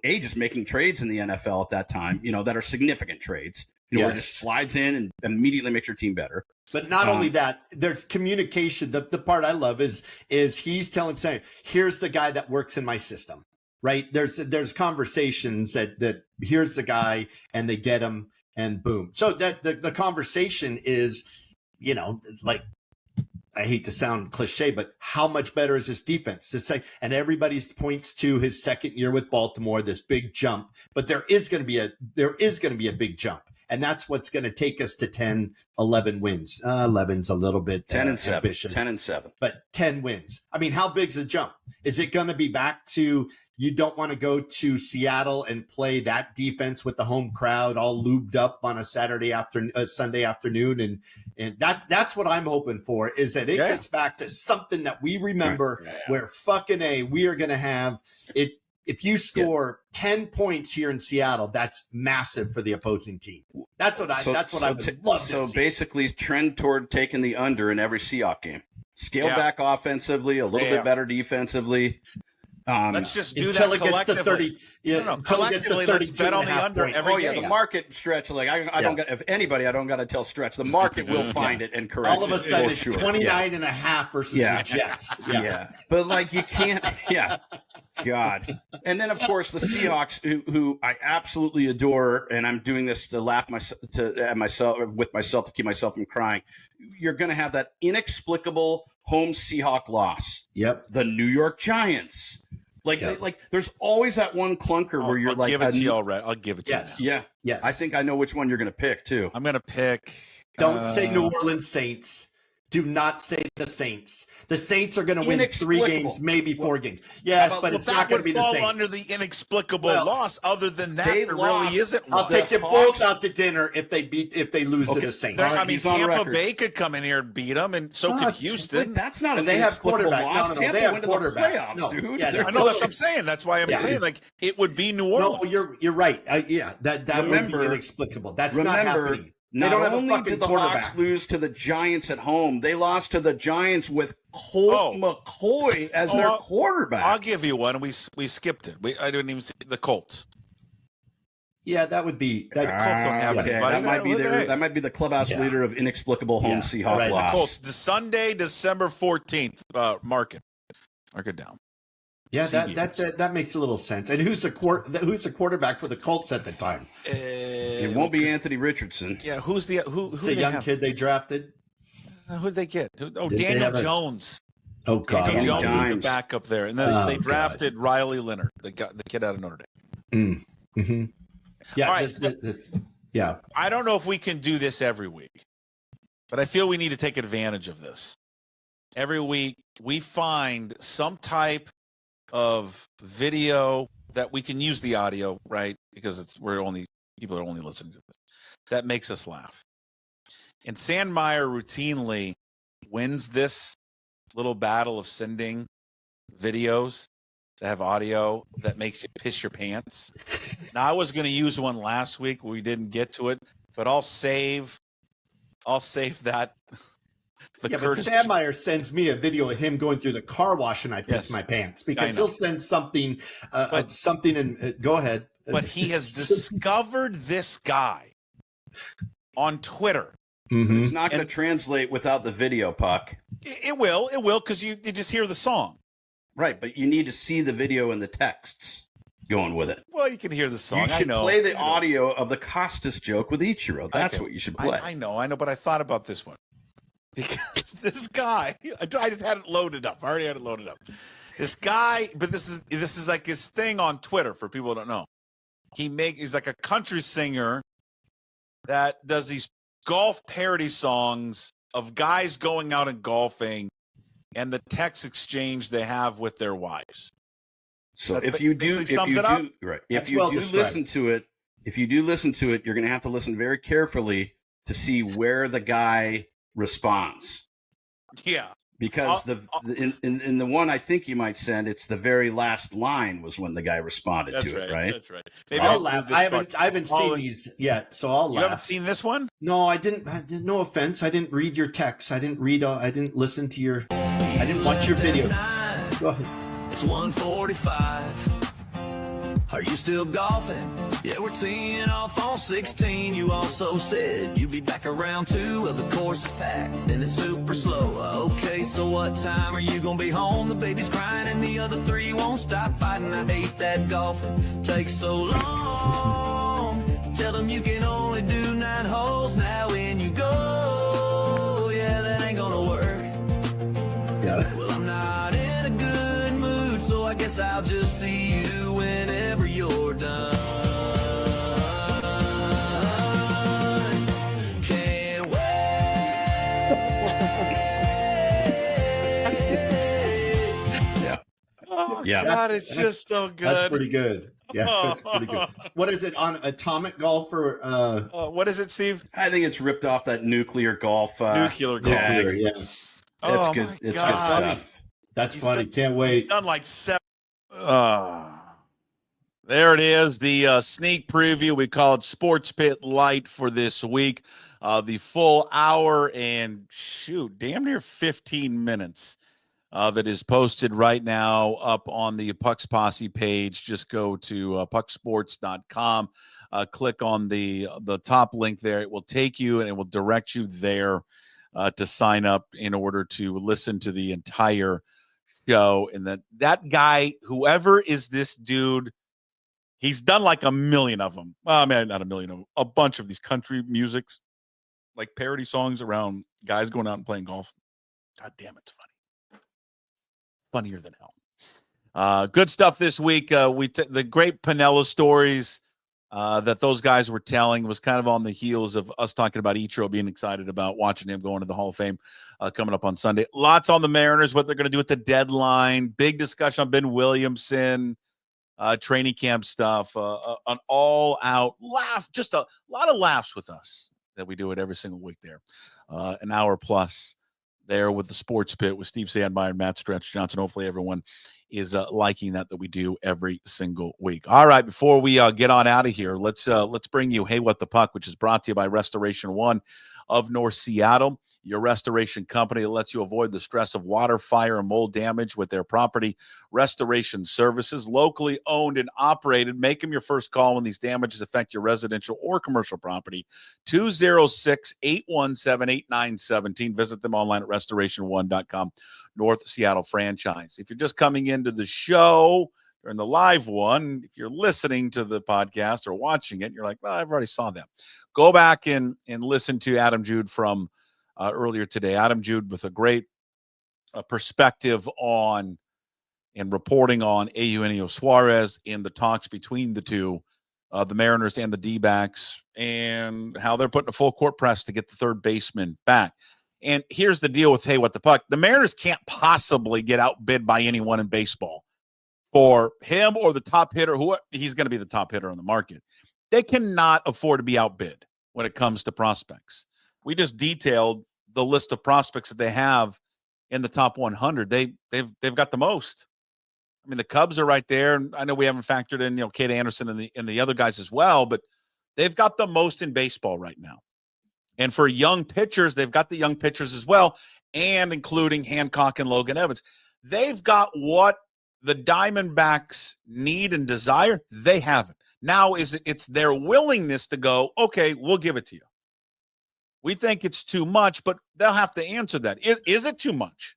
Just making trades in the NFL at that time, that are significant trades, where it just slides in and immediately makes your team better. But not only that, there's communication. The part I love is he's saying, here's the guy that works in my system, right? There's conversations that here's the guy, and they get him, and boom. So that the conversation is, like, I hate to sound cliche, but how much better is his defense? And everybody points to his second year with Baltimore, this big jump. But there is going to be a big jump, And that's what's going to take us to 10, 11 wins. 11's a little bit 10 and 7. ambitious. 10 and 7. But 10 wins. I mean, how big's the jump? Is it going to be back to you don't want to go to Seattle and play that defense with the home crowd all lubed up on a Sunday afternoon? And that's what I'm hoping for, is that it gets back to something that we remember where fucking we are going to have it. If you score 10 points here in Seattle, that's massive for the opposing team. That's what I would love to see. So basically trend toward taking the under in every Seahawks game. Scale back offensively, a little bit better defensively. Let's just do until that it gets to 30. Until it gets to 30, let's bet on the under every game. The market stretch, like I don't got, if anybody, I don't got to tell stretch. The market will find it and correct it. All of a sudden, it's 29 and a half versus the Jets. But like you can't, God. And then of course the Seahawks, who I absolutely adore, and I'm doing this to laugh with myself to keep myself from crying. You're going to have that inexplicable home Seahawk loss. Yep. The New York Giants. Like there's always that one clunker where you're I'll give it to you already. I'll give it to you. Yeah. Yes. I think I know which one you're going to pick too. I'm going to pick. Don't say New Orleans Saints. Do not say the Saints. The Saints are going to win 3 games, maybe 4 games. Yes, but it's not going to be the Saints. That would fall under the inexplicable loss. Other than that, there really isn't. I'll take you both out to dinner if they lose to the Saints. I mean, Tampa Bay could come in here and beat them, and so could Houston. That's not an they have inexplicable loss. No, Tampa they have went to the playoffs, dude. Yeah, I know that's what I'm saying. That's why I'm saying like it would be New Orleans. No, you're right. That would be inexplicable. That's not happening. Not only did the Hawks lose to the Giants at home, they lost to the Giants with Colt McCoy as their quarterback. I'll give you one. We skipped it. I didn't even see the Colts. Yeah, that would be. The Colts don't have anybody. That might be the clubhouse leader of inexplicable home Seahawks loss. The Colts, Sunday, December 14th. Mark it down. Yeah, that makes a little sense. And who's the quarterback for the Colts at the time? It won't be Anthony Richardson. Yeah, who's the young kid they drafted? Who did they get? Daniel Jones. Oh God, Daniel Jones is the backup there, and then they drafted Riley Leonard, the kid out of Notre Dame. Mm-hmm. Yeah, all right. I don't know if we can do this every week, but I feel we need to take advantage of this. Every week we find some type of video that we can use the audio, right? Because people are only listening to this. That makes us laugh. And Sandmeyer routinely wins this little battle of sending videos to have audio that makes you piss your pants. Now, I was going to use one last week. We didn't get to it, but I'll save that. But Sandmeyer sends me a video of him going through the car wash, and I piss my pants because he'll send something. Go ahead. But he has discovered this guy on Twitter. Mm-hmm. It's not going to translate without the video, Puck. It will, because you just hear the song. Right, but you need to see the video and the texts going with it. Well, you can hear the song. You should play the audio of the Costas joke with Ichiro. That's what you should play. I know, but I thought about this one. Because this guy, I just had it loaded up. I already had it loaded up. This guy, but this is like his thing on Twitter for people who don't know. He's like a country singer that does these golf parody songs of guys going out and golfing and the text exchange they have with their wives. So if you do listen to it, you're going to have to listen very carefully to see where the guy response. Yeah. Because in the one I think you might send, it's the very last line was when the guy responded to it, right? That's right. Maybe I'll laugh. I haven't seen these yet, so I'll laugh. You haven't seen this one? No, I didn't. No offense. I didn't read your text. I didn't listen to your. I didn't watch your video. Go ahead. It's 1:45. Are you still golfing? Yeah, we're teeing off on 16. You also said you'd be back around 2. Well, the course is packed and it's super slow. Okay, so what time are you gonna be home? The baby's crying and the other 3 won't stop fighting. I hate that golfing takes so long. Tell them you can only do 9 holes now when you go. Yeah, that ain't gonna work. Yeah. Well, I'm not in a good mood, so I guess I'll just see you whenever you're done. Yeah. God, it's just so good. That's pretty good. Yeah, that's pretty good. What is it on Atomic Golf or what is it, Steve? I think it's ripped off that nuclear golf Nuclear tag. Nuclear, yeah. It's Oh, good. my It's God. good stuff. That's He's funny. done- Can't He's wait. done like 7. There it is, the sneak preview. We call it Sports Pit Light for this week. The full hour and, damn near 15 minutes of it is posted right now up on the Pucks Posse page. Just go to pucksports.com. Click on the top link there. It will take you and it will direct you there to sign up in order to listen to the entire show. And that guy, whoever is this dude, he's done like a million of them. Well, I mean, not a million of them. A bunch of these country musics, like parody songs around guys going out and playing golf. God damn, it's funny. Funnier than hell. Good stuff this week. The great Piniella stories that those guys were telling was kind of on the heels of us talking about Ichiro being excited about watching him going to the Hall of Fame coming up on Sunday. Lots on the Mariners, what they're going to do at the deadline. Big discussion on Ben Williamson. Training camp stuff, an all-out laugh, just a lot of laughs with us that we do it every single week there. An hour plus there with the Sports Pit with Steve Sandmeyer and Matt Stretch Johnson. Hopefully everyone is liking that we do every single week. All right, before we get on out of here, let's bring you Hey What the Puck, which is brought to you by Restoration One of North Seattle, your restoration company that lets you avoid the stress of water, fire, and mold damage with their property restoration services. Locally owned and operated. Make them your first call when these damages affect your residential or commercial property. 206-817-8917. Visit them online at restoration1.com. North Seattle franchise. If you're just coming into the show during the live one, if you're listening to the podcast or watching it, you're like, well, I've already saw that. Go back and listen to Adam Jude from earlier today. Adam Jude with a great perspective on and reporting on Eugenio Suarez and the talks between the two, the Mariners and the D-backs, and how they're putting a full court press to get the third baseman back. And here's the deal with Hey What the Puck. The Mariners can't possibly get outbid by anyone in baseball. For him or the top hitter, he's going to be the top hitter on the market. They cannot afford to be outbid when it comes to prospects. We just detailed the list of prospects that they have in the top 100. They've got the most. I mean, the Cubs are right there. I know we haven't factored in, Kate Anderson and the other guys as well, but they've got the most in baseball right now. And for young pitchers, they've got the young pitchers as well, and including Hancock and Logan Evans. They've got what the Diamondbacks need and desire. They haven't. Now it's their willingness to go, okay, we'll give it to you. We think it's too much, but they'll have to answer that. Is it too much?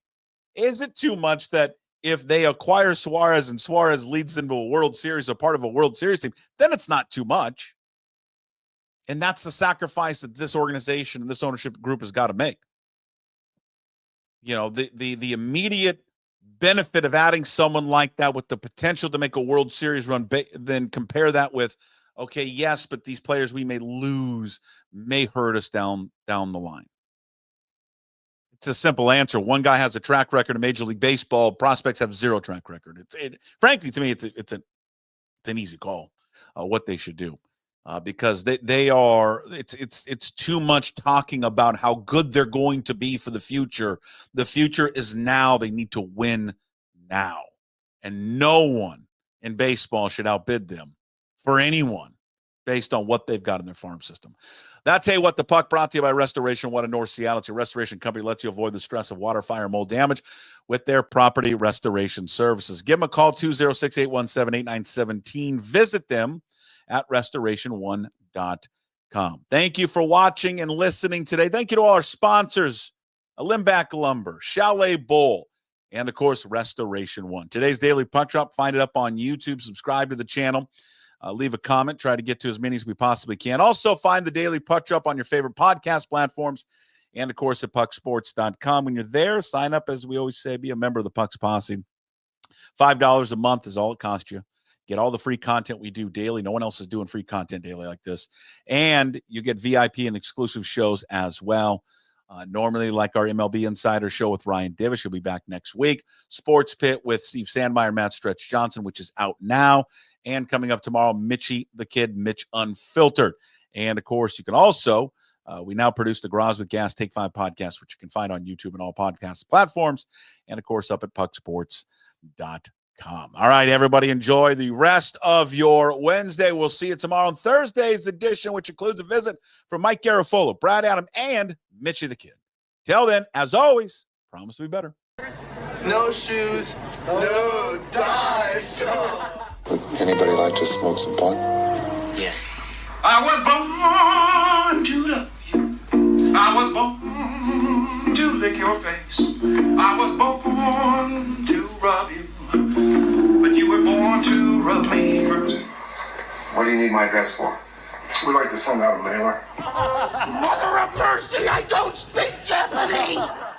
Is it too much that if they acquire Suarez and Suarez leads them to a World Series or part of a World Series team, then it's not too much. And that's the sacrifice that this organization and this ownership group has got to make. The immediate benefit of adding someone like that with the potential to make a World Series run, then compare that with, okay, yes, but these players we may lose may hurt us down the line. It's a simple answer. One guy has a track record in Major League Baseball. Prospects have zero track record. Frankly, to me, it's an easy call what they should do. Because they are, it's too much talking about how good they're going to be for the future. The future is now. They need to win now. And no one in baseball should outbid them for anyone based on what they've got in their farm system. That's Hey What the Puck, brought to you by Restoration One in North Seattle. It's your restoration company lets you avoid the stress of water, fire, mold damage with their property restoration services. Give them a call, 206-817-8917. Visit them at restoration1.com. Thank you for watching and listening today. Thank you to all our sponsors, Limbach Lumber, Chalet Bowl, and, of course, Restoration One. Today's Daily Puck Drop, find it up on YouTube. Subscribe to the channel. Leave a comment. Try to get to as many as we possibly can. Also, find the Daily Puck Drop on your favorite podcast platforms and, of course, at pucksports.com. When you're there, sign up, as we always say, be a member of the Pucks Posse. $5 a month is all it costs you. Get all the free content we do daily. No one else is doing free content daily like this. And you get VIP and exclusive shows as well. Normally, like our MLB Insider show with Ryan Divish, he'll be back next week. Sports Pit with Steve Sandmeyer and Matt Stretch Johnson, which is out now. And coming up tomorrow, Mitchie the Kid, Mitch Unfiltered. And, of course, you can also, we now produce the Garage with Gas Take 5 podcast, which you can find on YouTube and all podcast platforms. And, of course, up at pucksports.com. All right, everybody, enjoy the rest of your Wednesday. We'll see you tomorrow on Thursday's edition, which includes a visit from Mike Garafolo, Brad Adam, and Mitchie the Kid. Till then, as always, promise to be better. No shoes, no ties. Would anybody like to smoke some pot? Yeah. I was born to love you. I was born to lick your face. I was born to rub you. But you were born to rub me first. What do you need my address for? We'd like to send out a mailer. Mother of mercy, I don't speak Japanese!